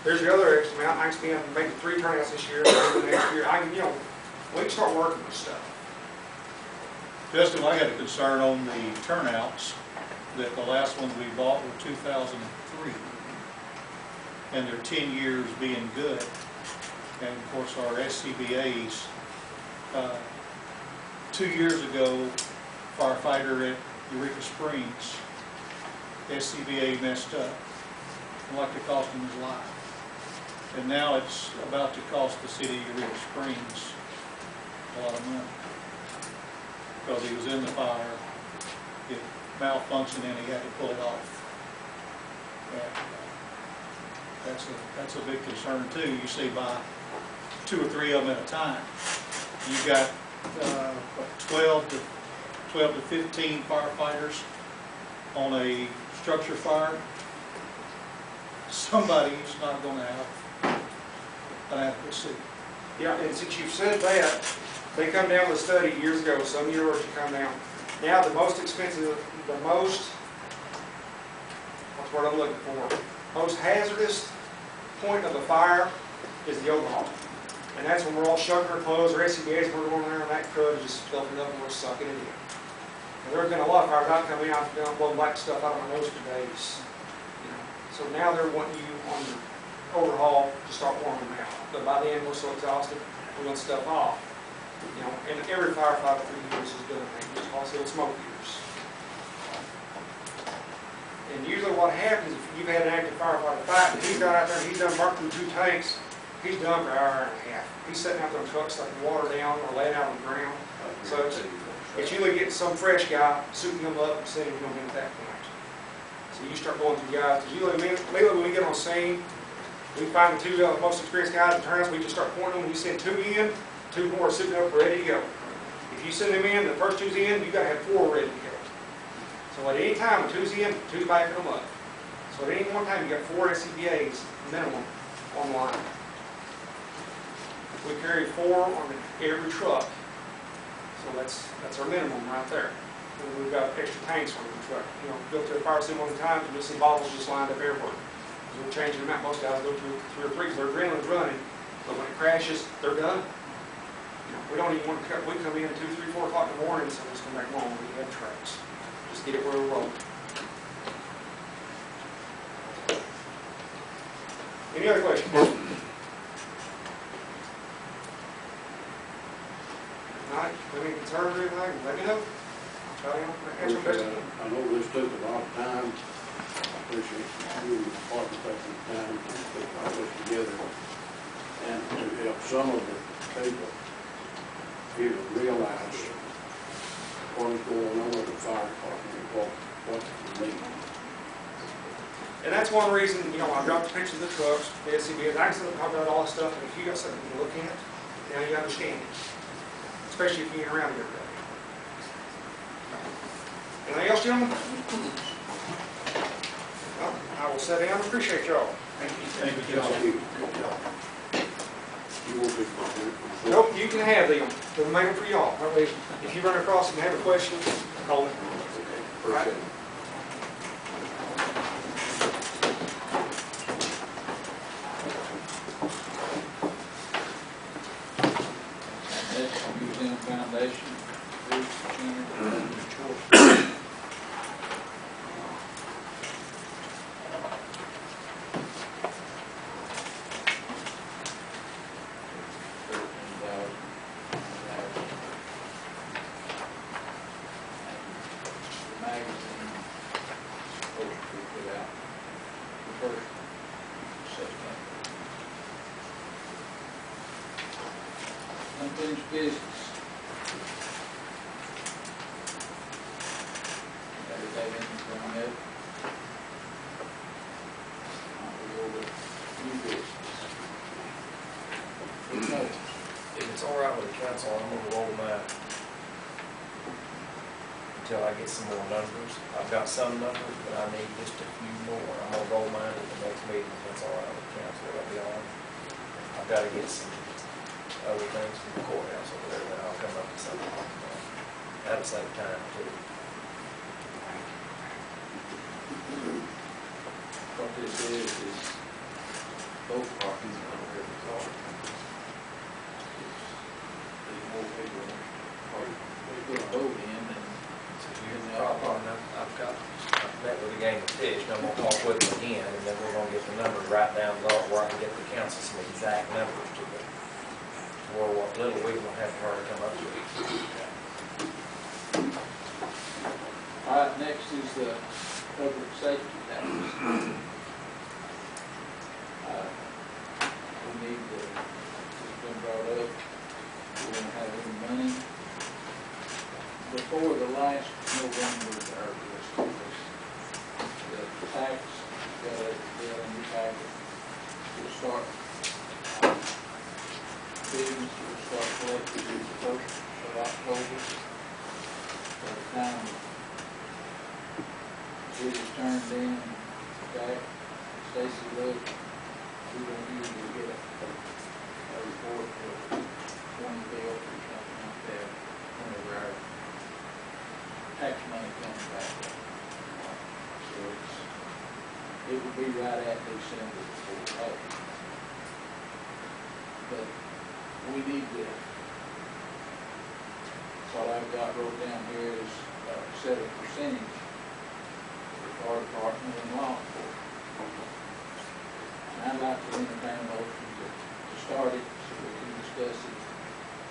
Speaker 8: there's your other X amount, I can spend maybe 3 turnouts this year, maybe next year, I can, you know, we can start working with stuff.
Speaker 10: Justin, I got a concern on the turnouts, that the last ones we bought were 2003, and they're 10 years being good. And of course, our SCBA's, 2 years ago, firefighter at Eureka Springs, SCBA messed up, like it cost him his life. And now it's about to cost the city of Eureka Springs a lot of money, because he was in the fire, it malfunctioned, and he had to pull it off. And that's a big concern too. You see, by 2 or 3 of them at a time. You got 12 to 15 firefighters on a structure fire. Somebody's not going to have an adequate suit.
Speaker 8: Yeah, and since you've said that, they come down with a study years ago, some university come down. Now the most expensive, the most, what's the word I'm looking for? Most hazardous point of a fire is the overhaul. And that's when we're all shoving our clothes, or SCBAs, we're going there and that crud is just filling up and we're sucking it in. And there's been a lot of fires I've come in, I've done blowing black stuff out of my nose for days. You know, so now they're wanting you on your overhaul to start warming them out. But by then we're so exhausted, we're going stuff off. You know, and every firefighter for years has done maintenance, also smoke years. And usually what happens if you've had an active firefighter fight, and he's got out there and he's done work through 2 tanks, he's done for an hour and a half. He's sitting out there on trucks sucking water down or laying out on the ground. So it's usually getting some fresh guy, suiting him up and sending him in at that point. So you start going through guys, because usually when we get on scene, we find the 2 most experienced guys in turns, we just start pointing them, and you send 2 in, 2 more are sitting up ready to go. If you send them in, the first 2's in, you've got to have 4 ready to go. So at any time, when 2's in, 2's backing them up. So at any one time, you've got 4 SCBAs minimum on the line. We carry 4 on every truck. So that's our minimum right there. And we've got extra tanks on the truck. You know, go to a fire scene one time, and you'll see bottles just lined up everywhere. We're changing them out. Most guys go through 3 or 3 because their adrenaline's running. But when it crashes, they're done. You know, we don't even want to cut. We come in at 2, 3, 4 o'clock in the morning, so just come back home. We have tracks. Just get it where we're rolling. Any other questions? Not any concerns or anything? Let me know. I'll try to answer them best I can.
Speaker 9: I know this took a lot of time. I appreciate you and the department taking the time to put all this together and to help some of the people here realize what is going on with the fire department and what we need.
Speaker 8: And that's one reason, you know, I dropped the pictures of the trucks, the SCBAs. I can sit and talk about all this stuff, and if you got something to look at, now you understand it. Especially if you ain't around here every day. Anything else, gentlemen? Well, I will sit down and appreciate y'all. Thank you.
Speaker 10: Thank you,
Speaker 9: Thank
Speaker 10: Justin.
Speaker 9: you. You won't be.
Speaker 8: Nope, you can have them. They'll make them for y'all. That way, if you run across them and have a question, call me.
Speaker 9: Okay, appreciate it.
Speaker 5: Next, Museum Foundation, Bruce Jr. Magazine, supposed to be put out the 1st of September. Unfinished business. Anybody have anything from it? We'll go with new business.
Speaker 6: If it's all right with the council, I'm gonna roll that until I get some more numbers. I've got some numbers, but I need just a few more. I'm gonna roll mine at the next meeting, if that's all right with council, that'll be all. I've gotta get some other things from the courthouse over there, that I'll come up with something. That'll save time too.
Speaker 5: What this is both parties are over here resolved. There's more people, they put a vote in and
Speaker 6: So here's the problem, I've met with a gang of fish, and I'm gonna talk with them again, and then we're gonna get the numbers right down low, where I can get the council some exact numbers to the, or what little we will have her come up with.
Speaker 5: all right, next is the public safety tax. We need to, it's been brought up, we don't have any money. Before the last November, or the tax, got a new packet, will start, business will start collecting in the first of October. By the time it is turned in, back, Stacy looked, we don't usually get a report for 20 bills or something like that, whenever our tax money comes back. So it would be right at December before we have it. But we need to, what I've got wrote down here is set a percentage for fire department and law enforcement. And I'd like to entertain a motion to start it so we can discuss it,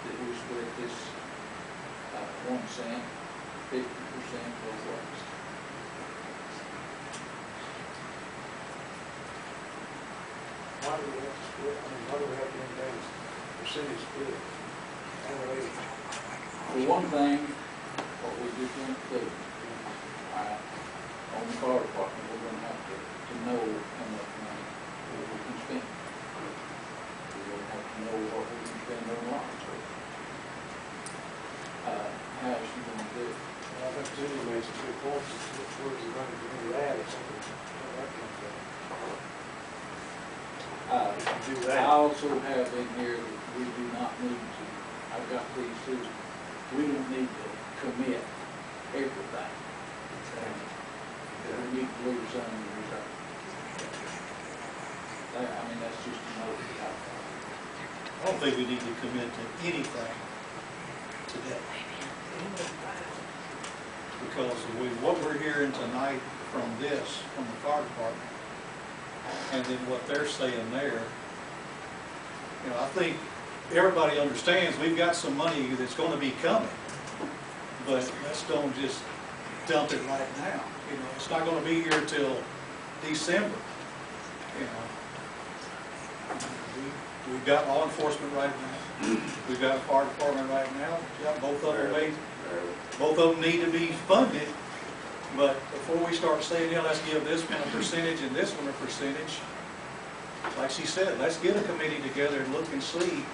Speaker 5: that we split this 1 cent, 50% both ways.
Speaker 9: Why do we have to split, I mean, why do we have to maintain percentage split?
Speaker 5: For one thing, what we just went through, on the fire department, we're gonna have to know how much money we can spend. We're gonna have to know what we can spend on law enforcement. How is she gonna do it?
Speaker 9: Well, I think Judy made some good points, where's the money to do that, or something, where that comes from. Do
Speaker 5: I
Speaker 9: that.
Speaker 5: also have in here that we do not need to, I've got these two, we don't need to commit everything. We need to leave some in reserve. I mean, that's just a note that I've got.
Speaker 10: I don't think we need to commit to anything today. Because what we're hearing tonight from this, from the fire department, and then what they're saying there, you know, I think everybody understands we've got some money that's gonna be coming, but let's don't just dump it right now. You know, it's not gonna be here till December, you know. We've got law enforcement right now. We've got a fire department right now. Yeah, both of them need to be funded. But before we start saying, yeah, let's give this one a percentage and this one a percentage, like she said, let's get a committee together and look and see.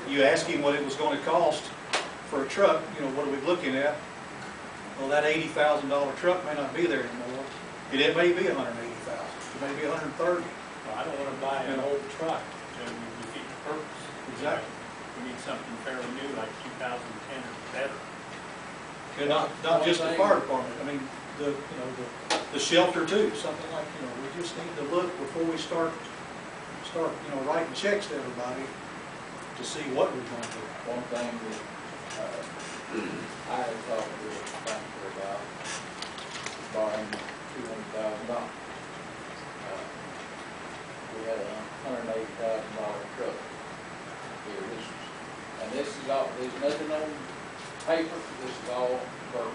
Speaker 10: You ask him what it was going to cost for a truck, you know, what are we looking at? Well, that $80,000 truck may not be there anymore. It may be $180,000. It may be $130,000.
Speaker 2: Well, I don't want to buy an old truck to defeat the purpose.
Speaker 10: Exactly.
Speaker 2: We need something fairly new, like 2010 or better.
Speaker 10: And not just the fire department, I mean, the shelter too, something like, you know, we just need to look before we start, you know, writing checks to everybody to see what we're going to do.
Speaker 5: One thing that I had talked to the banker about borrowing $200,000. We had a $180,000 truck here. This is all, there's nothing on paper, this is all verbal.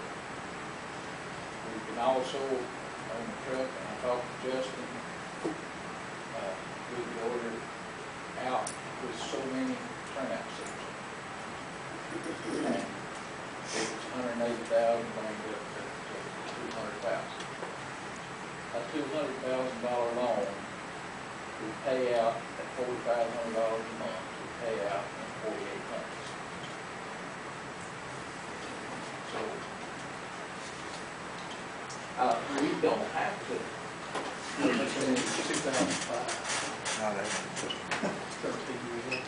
Speaker 5: We can also, on the truck, and I talked to Justin, we could order it out with so many turnout seats. And if it's $180,000, bring it up to $200,000. A $200,000 loan would pay out at $4,500 a month, would pay out in 48 months. We don't have to.
Speaker 10: That's in 2005.
Speaker 2: 13 years old.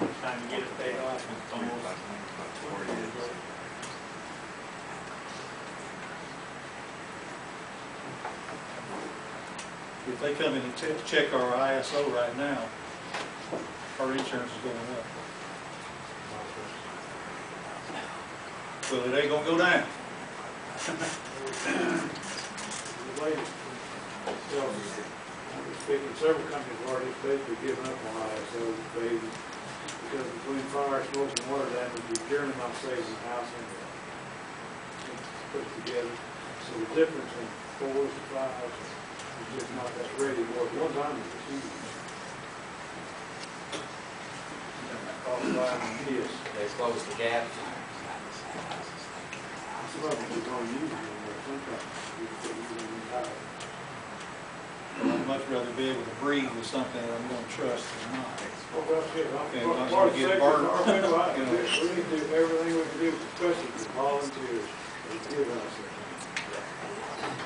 Speaker 2: It's time to get it paid off. It's almost 4 years old.
Speaker 10: If they come in and check our ISO right now, our insurance is going up. Well, it ain't gonna go down.
Speaker 2: The latest, speaking, several companies have already basically given up on ISO phase because between fire, smoke, and water damage, you're generally not saving the house anyway. It's put together. So the difference in 4s and 5s is just not that ready. One time it was huge. And that cost $5
Speaker 6: They close the gap.
Speaker 2: Some of them we're going to use them, but sometimes we're using them entirely.
Speaker 10: I'd much rather be able to breathe with something that I'm gonna trust than not.
Speaker 2: Well, shit,
Speaker 10: Okay,
Speaker 2: part
Speaker 10: once
Speaker 2: of
Speaker 10: we
Speaker 2: the
Speaker 10: get
Speaker 2: safety
Speaker 10: burned,
Speaker 2: of our federal act,
Speaker 10: you know.
Speaker 2: we need to do everything we can do, especially for volunteers, to give us.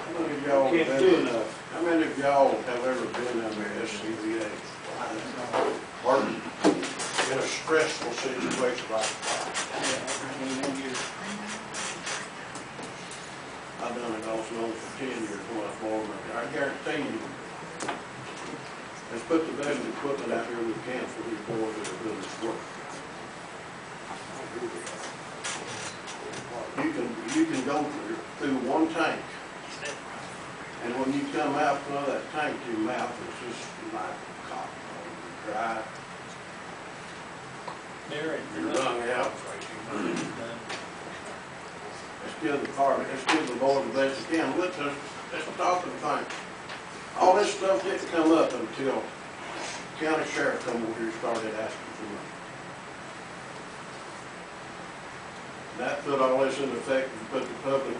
Speaker 9: How many of y'all
Speaker 2: Can't
Speaker 9: have
Speaker 2: do
Speaker 9: been,
Speaker 2: enough.
Speaker 9: how many of y'all have ever been under SCBA? Or in a stressful situation like that? I've done it also for 10 years when I was foreman. I guarantee you, let's put the best equipment out here we can for these boys that are doing this work. You can go through one tank, and when you come out of that tank, your mouth is just like cotton, dry. You're wrung out. Let's give the department, let's give the board the best they can. Let's talk and think. All this stuff didn't come up until county sheriff come over here and started asking for money. That put all this in effect and put the public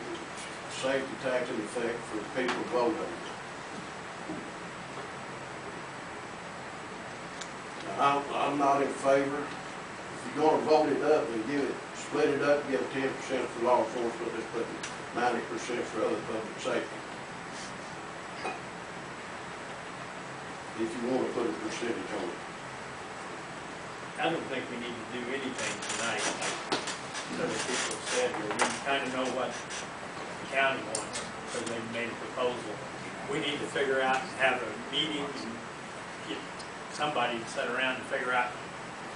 Speaker 9: safety tax in effect for people to vote on it. Now, I'm not in favor. If you're gonna vote it up, then split it up, give 10% for law enforcement, let's put 90% for other public safety. If you want to put a percentage on it.
Speaker 2: I don't think we need to do anything tonight, like other people have said here. We kind of know what the county wants, because they've made a proposal. We need to figure out and have a meeting and get somebody to sit around and figure out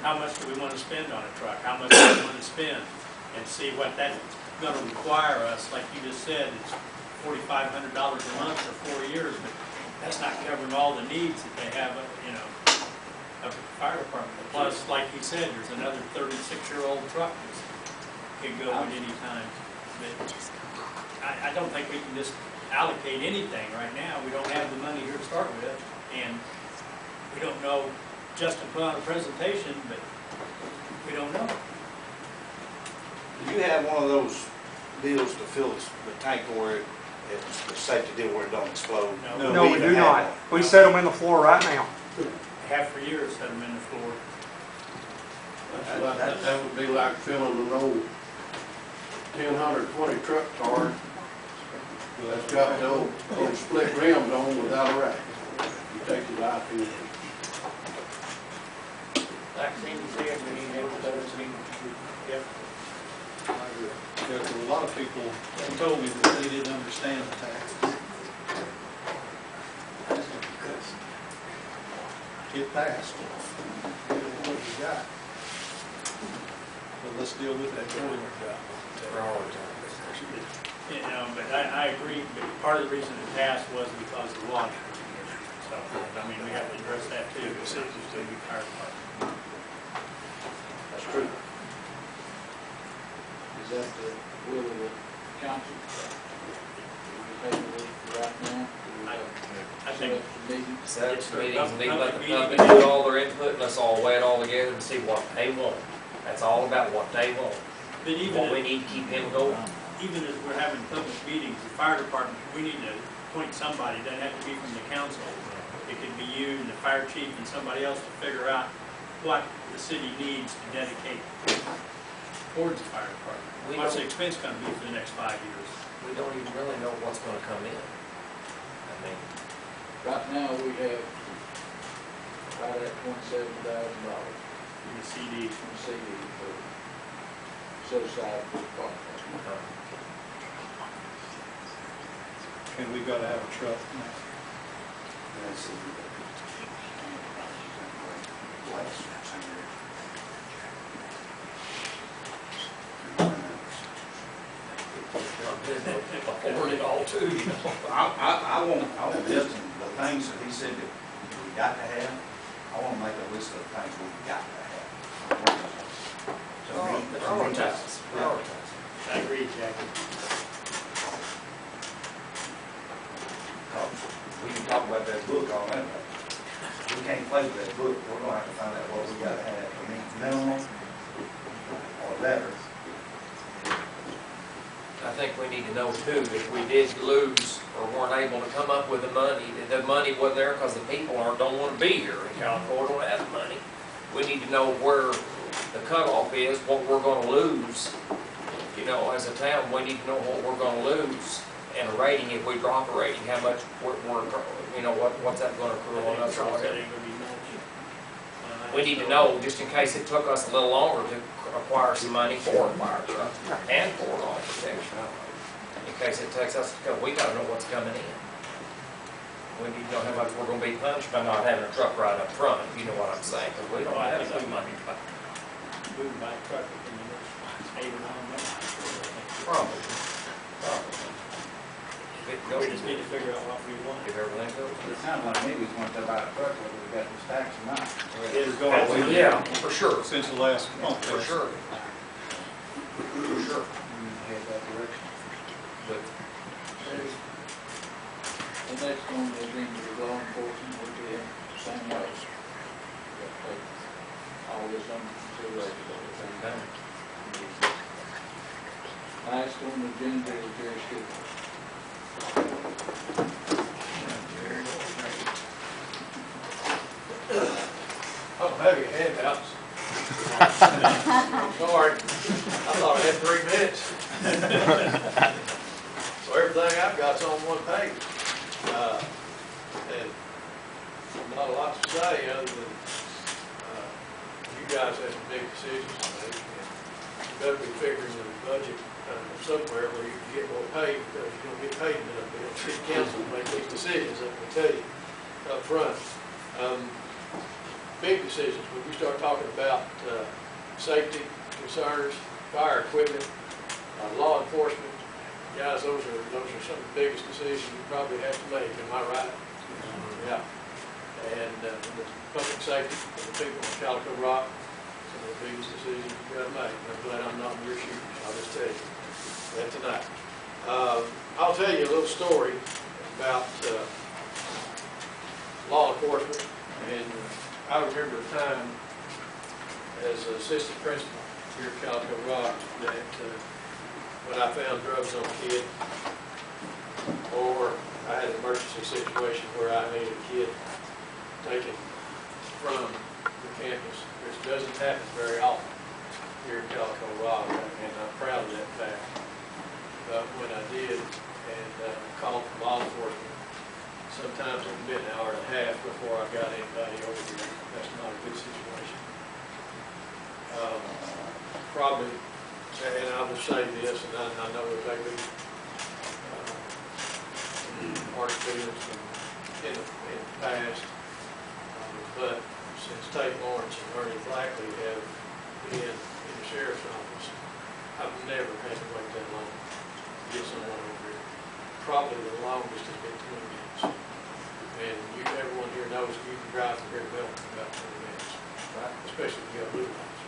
Speaker 2: how much do we want to spend on a truck, how much do we want to spend, and see what that's going to require us. Like you just said, it's $4,500 a month for 4 years, but that's not covering all the needs that they have, you know, of the fire department. Plus, like he said, there's another 36-year-old truck that can go at any time. But I don't think we can just allocate anything right now. We don't have the money here to start with, and we don't know. Justin put on a presentation, but we don't know.
Speaker 11: Do you have one of those deals to fill the tank where it's the safety deal where it don't explode?
Speaker 8: No, we do not. We set them in the floor right now.
Speaker 2: Have for years set them in the floor.
Speaker 9: That would be like filling an old 1020 truck car that's got the old split rims on without a rack. You take your life in it.
Speaker 2: Vaccine said we need to have a vaccine. Yep.
Speaker 10: There were a lot of people that told me that they didn't understand the taxes. It passed. What we got. But let's deal with that before we got.
Speaker 2: You know, but I agree, but part of the reason it passed was because of the law. So, I mean, we have to address that too. It's to be fire department.
Speaker 9: That's true.
Speaker 5: Is that the will of the council? We take a look right now?
Speaker 2: I think
Speaker 6: Set up some meetings, and let the
Speaker 2: Public
Speaker 6: public do all their input, and let's all weigh it all together and see what they want. That's all about what they want.
Speaker 2: But even
Speaker 6: What we
Speaker 2: if,
Speaker 6: need to keep him going.
Speaker 2: even as we're having public meetings, the fire department, we need to appoint somebody. It doesn't have to be from the council. It could be you and the fire chief and somebody else to figure out what the city needs to dedicate towards the fire department. What's the expense going to be for the next 5 years?
Speaker 6: we don't even really know what's gonna come in. I mean,
Speaker 5: Right now, we have right at $27,000
Speaker 2: The CD.
Speaker 5: from CD for set aside for the park.
Speaker 10: And we've got to have a truck now.
Speaker 6: afford it all too, you know.
Speaker 11: I want list the things that he said that we got to have. I want to make a list of the things we got to have.
Speaker 6: Prioritize.
Speaker 2: I agree, Jackie.
Speaker 11: We can talk about that book all that, but we can't play with that book. We're gonna have to find out what we gotta have. I mean, minimum or better.
Speaker 6: I think we need to know too, if we did lose or weren't able to come up with the money wasn't there because the people don't want to be here in California, don't have the money. We need to know where the cutoff is, what we're gonna lose. You know, as a town, we need to know what we're gonna lose. And a rating, if we drop a rating, how much you know, what's that gonna accrue on us or whatever. We need to know, just in case it took us a little longer to acquire some money for a fire truck and for all protection. In case it takes us, we gotta know what's coming in. We need to know how much we're gonna be punished by not having a truck right up front, if you know what I'm saying, because we don't have enough money.
Speaker 2: Moving by truck within the next 8 or 9 months.
Speaker 6: Probably. If it goes,
Speaker 2: We just need to figure out what we want.
Speaker 6: if everything goes.
Speaker 11: It sounds like maybe we want to buy a truck, whether we got this tax or not.
Speaker 2: It is going.
Speaker 6: Yeah, for sure,
Speaker 10: Since the last month.
Speaker 6: for sure. For sure.
Speaker 11: Head that direction.
Speaker 6: But
Speaker 5: The next one is into the law enforcement, will be the same way. We have to take all this under consideration at the same time. Last on the agenda is Jerry Stevens.
Speaker 12: I don't have your handouts. Sorry, I thought I had 3 minutes. So everything I've got's on one page. And not a lot to say other than, you guys have some big decisions to make. And you better be figuring in the budget somewhere where you can get more paid, because you're gonna get paid enough. The city council to make these decisions, let me tell you, up front. Big decisions, when we start talking about safety concerns, fire equipment, law enforcement, guys, those are some of the biggest decisions you probably have to make, am I right? Yeah. And the public safety for the people in Calico Rock, some of the biggest decisions you've got to make. I'm glad I'm not in your shoes, I'll just tell you that tonight. I'll tell you a little story about law enforcement. And I remember a time as an assistant principal here at Calico Rock that when I found drugs on a kid, or I had an emergency situation where I needed a kid taken from the campus, which doesn't happen very often here in Calico Rock, and I'm proud of that fact. But when I did, and called for law enforcement, sometimes it would be an hour and a half before I got anybody over here. That's not a good situation. Probably, and I will say this, and I know that they be hard feelings in the past, but since Tate Lawrence and Ernie Blackley have been in the sheriff's office, I've never had to wait that long to get someone over here. Probably the longest has been 20 minutes. And everyone here knows you can drive from here to Belton in about 20 minutes, right? Especially if you have blue lights.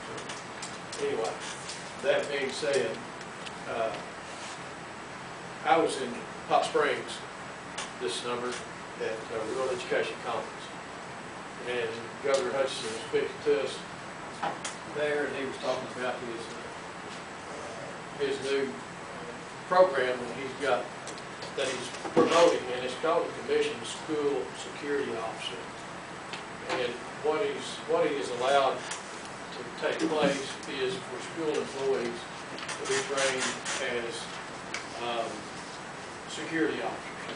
Speaker 12: So, anyway, that being said, I was in Hot Springs this summer at a Rural Education Conference. And Governor Hutchinson was speaking to us there, and he was talking about his new program that he's got, that he's promoting, and it's called the Commissioned School Security Officer. And what he is allowed to take place is for school employees to be trained as security officers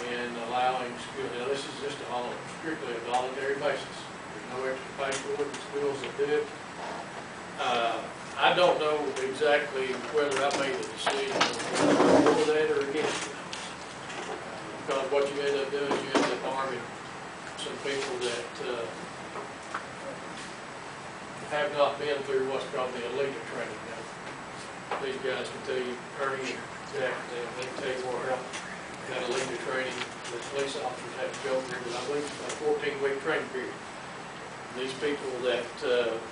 Speaker 12: and allowing school, now this is just on strictly a voluntary basis. There's no extra pay for it, the schools that do it. I don't know exactly whether I made a decision for that or against it. Because what you end up doing is you end up arming some people that have not been through what's called the elite training. Now, these guys can tell you, Ernie, Jack, they can tell you more about that elite training that police officers have to go through, but I believe it's about a 14-week training period. These people that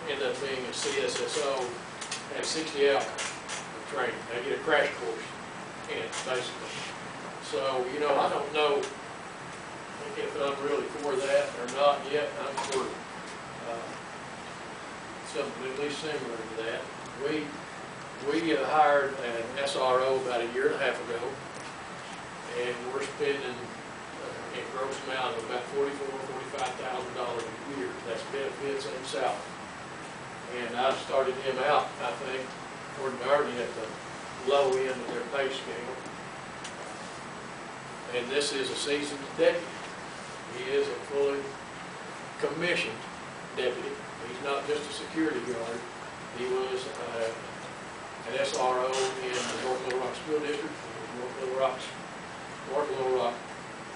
Speaker 12: end up being a CSSO have 60 hours of training. They get a crash course in it, basically. So, you know, I don't know if I'm really for that or not yet. I'm for something at least similar to that. We hired an SRO about a year and a half ago, and we're spending a gross amount of about $45,000 a year. That's benefits and salary. And I started him out, I think, according to Ernie, at the low end of their pay scale. And this is a seasoned deputy. He is a fully commissioned deputy. He's not just a security guard. He was an SRO in the North Little Rock School District, North Little Rock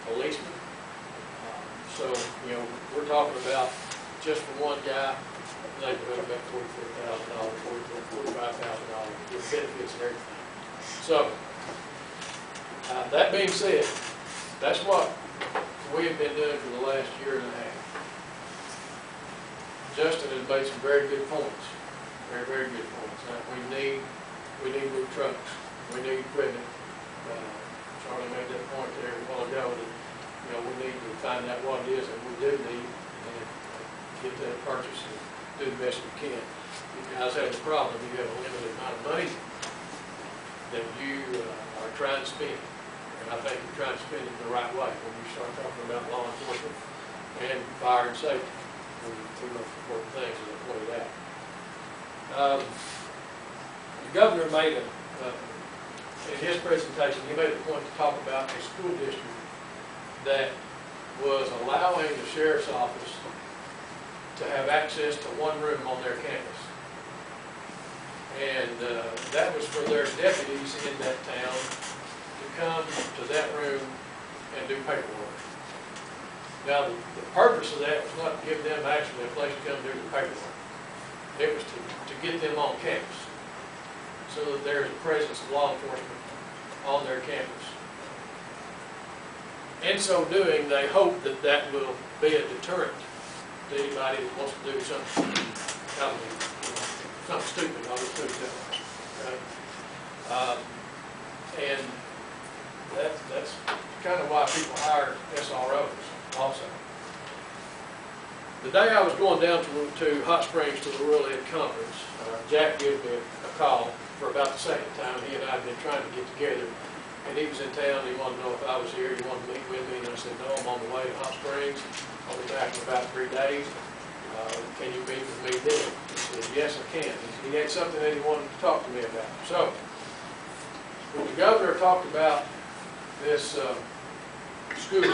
Speaker 12: policeman. So, you know, we're talking about just for one guy, neighborhood about $44,000, $45,000 with benefits and everything. So, that being said, that's what we have been doing for the last year and a half. Justin has made some very good points, very, very good points. We need new trucks, we need equipment. Charlie made that point there a while ago that, you know, we need to find out what it is that we do need and get that purchase and do the best we can. You guys have a problem, you have a limited amount of money that you are trying to spend. And I think you're trying to spend it the right way when you start talking about law enforcement and fire and safety. Two most important things as I pointed out. The governor made in his presentation, he made a point to talk about a school district that was allowing the sheriff's office to have access to one room on their campus. And that was for their deputies in that town to come to that room and do paperwork. Now, the purpose of that was not to give them actually a place to come do the paperwork. It was to get them on campus so that there is a presence of law enforcement on their campus. In so doing, they hope that that will be a deterrent to anybody that wants to do something, something stupid, I'll just do that. Okay? And that's kind of why people hire SROs also. The day I was going down to Hot Springs to the Rural Ed Conference, Jack gave me a call for about the second time. He and I had been trying to get together, and he was in town. He wanted to know if I was here. He wanted to meet with me, and I said, no, I'm on the way to Hot Springs. I'll be back in about 3 days. Can you meet with me then? He said, yes, I can. He had something that he wanted to talk to me about. So, when the governor talked about this school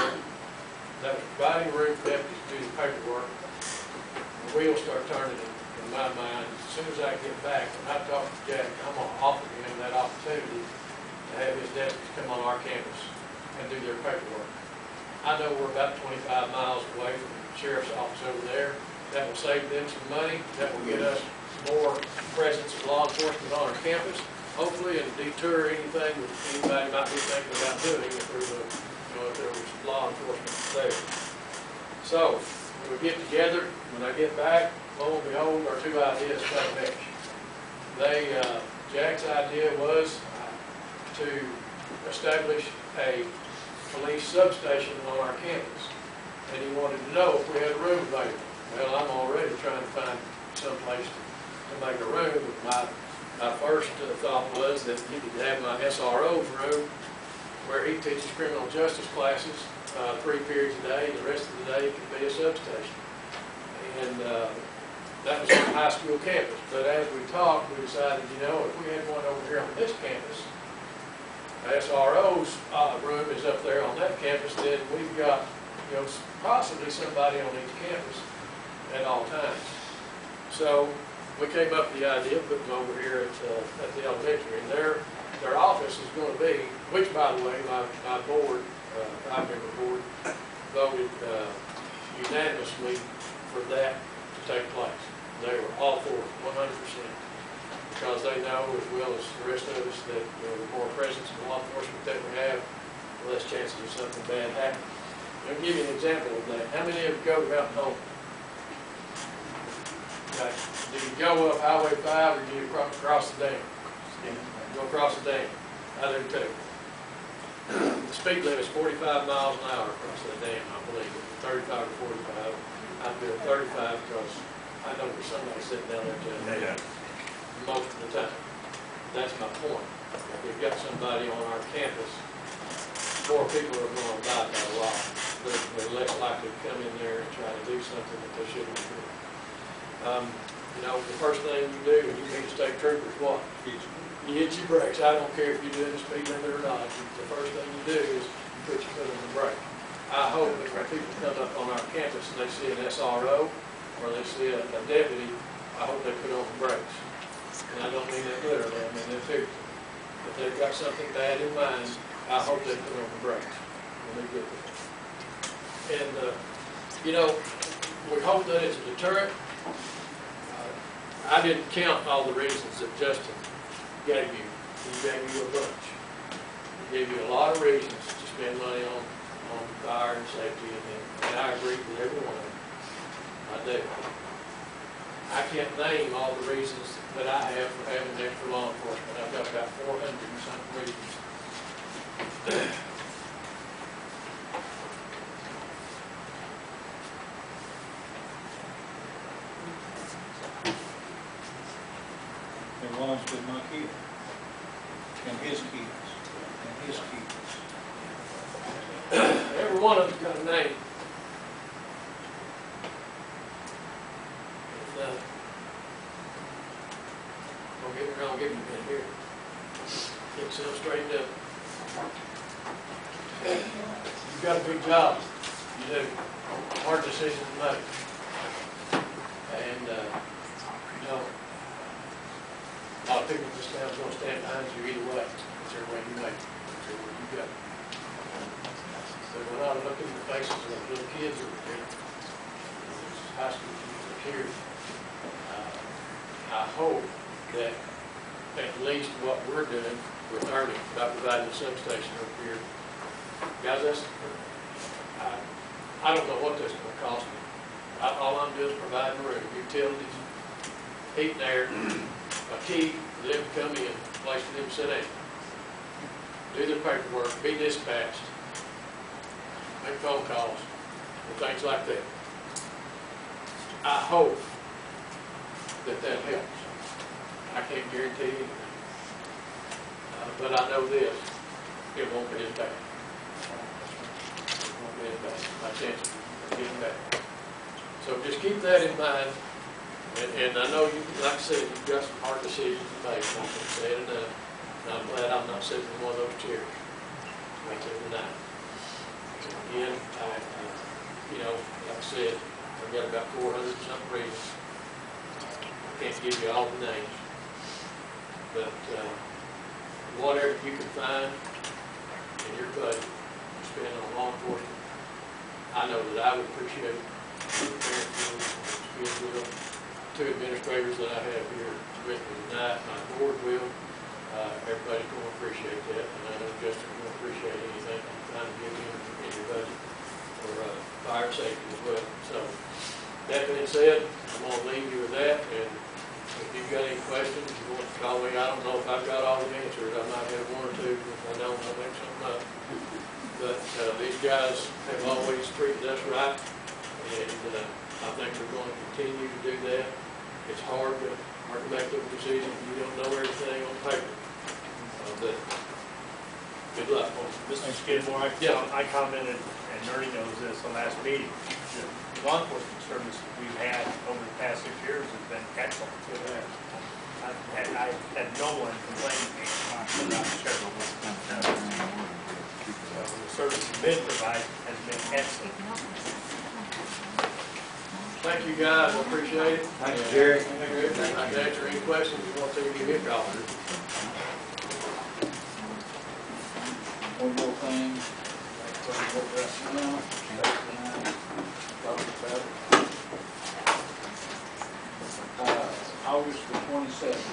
Speaker 12: that was providing room for deputies to do the paperwork, the wheels start turning in my mind. As soon as I get back, when I talk to Jack, I'm going to offer him that opportunity to have his deputies come on our campus and do their paperwork. I know we're about 25 miles away from the sheriff's office over there. That will save them some money. That will get us more presence of law enforcement on our campus, hopefully, and deter anything that anybody might be thinking about doing if there's a, you know, if there was law enforcement there. So, when we get together, when I get back, lo and behold, our two ideas kind of mesh. Jack's idea was to establish a police substation on our campus, and he wanted to know if we had a room available. Well, I'm already trying to find some place to make a room. My first thought was that he could have my SRO's room where he teaches criminal justice classes 3 periods a day, and the rest of the day it could be a substation. And that was on the high school campus. But as we talked, we decided, you know, if we had one over here on this campus, SRO's room is up there on that campus, then we've got, possibly somebody on each campus at all times. So we came up with the idea of putting them over here at the elementary, and their office is going to be, which by the way, my board, 5-member board, voted unanimously for that to take place. They were all for it, 100%, because they know, as well as the rest of us, that the more presence of law enforcement that we have, the less chances of something bad happening. I'll give you an example of that. How many of you go to Mountain Home? Okay. Do you go up Highway 5 or do you cross the dam? You go across the dam. I do too. The speed limit is 45 miles an hour across that dam, I believe. 35 or 45. I'm doing 35 because I know there's somebody sitting down there telling me that most of the time. That's my point. If we've got somebody on our campus, more people are going to abide by the law. They're less likely to come in there and try to do something that they shouldn't be doing. The first thing you do when you meet a state trooper is what? You hit your brakes. I don't care if you're doing the speed limit or not. The first thing you do is you put your foot on the brake. I hope that when people come up on our campus and they see an SRO or they see a deputy, I hope they put on the brakes. And I don't mean that literally, I mean that figuratively. If they've got something bad in mind, I hope they put on the brakes when they get there. And, we hope that it's a deterrent. I didn't count all the reasons that Justin gave you. He gave you a bunch. He gave you a lot of reasons to spend money on fire and safety, and I agree with every one of them. I do. I can't name all the reasons that I have for having extra law enforcement. I've got about 400 and something reasons.
Speaker 10: They're ones with my kids, and his kids, and his kids.
Speaker 12: Every one of them's got a name. And, don't get me wrong, give me a minute here. Get yourself straightened up. You've got a good job. You do. Hard decision to make. And, a lot of people in this town's going to stand behind you either way, whichever way you make it, whichever way you go. So when I look in the faces of the little kids over here, these high school kids here, I hope that at least what we're doing with Ernie about providing a substation over here, guys, I don't know what that's going to cost me. All I'm doing is providing a room, utilities, heat and air, a key for them to come in, a place for them to sit down, do their paperwork, be dispatched, make phone calls, and things like that. I hope that helps. I can't guarantee anything. But I know this, it won't be as bad. It won't be as bad. My chances of getting back. So just keep that in mind. And I know you, like I said, you've got some hard decisions to make. I can say it enough. And I'm glad I'm not sitting in one of those chairs. Make it tonight. So again, like I said, I've got about 400 and something reasons. I can't give you all the names. But whatever you can find in your budget to spend on law enforcement, I know that I would appreciate it. Two administrators that I have here with me tonight, my board will. Everybody's going to appreciate that, and I know Justin's going to appreciate anything I'm trying to give him in your budget for fire safety as well. So, that being said, I'm going to leave you with that, and if you've got any questions, you want to call me. I don't know if I've got all the answers. I might have one or two. If I don't, I'll make something up. But these guys have always treated us right, and I think we're going to continue to do that. It's hard to make those decisions. You don't know everything on paper. But good luck.
Speaker 2: Mr. Skidmore, I commented, and Ernie knows this, the last meeting. The law enforcement service we've had over the past 6 years has been excellent. I had no one complain to me about the service the bid provided has been excellent.
Speaker 12: Thank you, guys, I appreciate it.
Speaker 11: Thank you, Jerry.
Speaker 12: I can answer any questions you want to, give me a call.
Speaker 5: One more thing. August the 27th,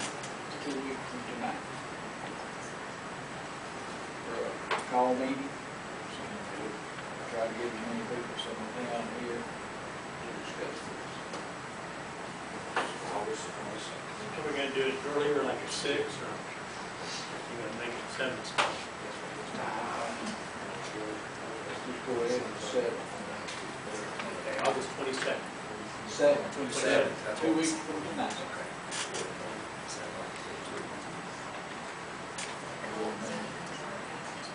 Speaker 5: 2 weeks from tonight. For a call meeting. Try to get as many people as we can here to discuss this. August the 27th.
Speaker 2: Are we gonna do it earlier, like at 6, or you gonna make it 7?
Speaker 5: Let's just go ahead and set it.
Speaker 2: Okay, August 22nd.
Speaker 5: 27, 2 weeks from tonight.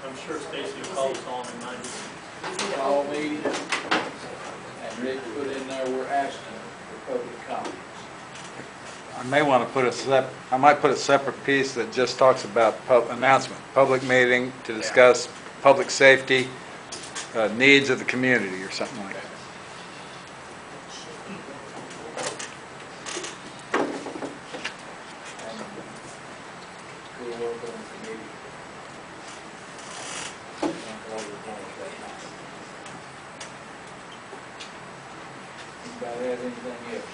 Speaker 2: I'm sure Stacy will call us on in 90.
Speaker 5: Call meeting, and Rick put in there, we're asking for public comments.
Speaker 13: I may want to put I might put a separate piece that just talks about announcement, public meeting to discuss public safety, needs of the community or something like that.
Speaker 5: We'll work on the committee. Anybody have anything else?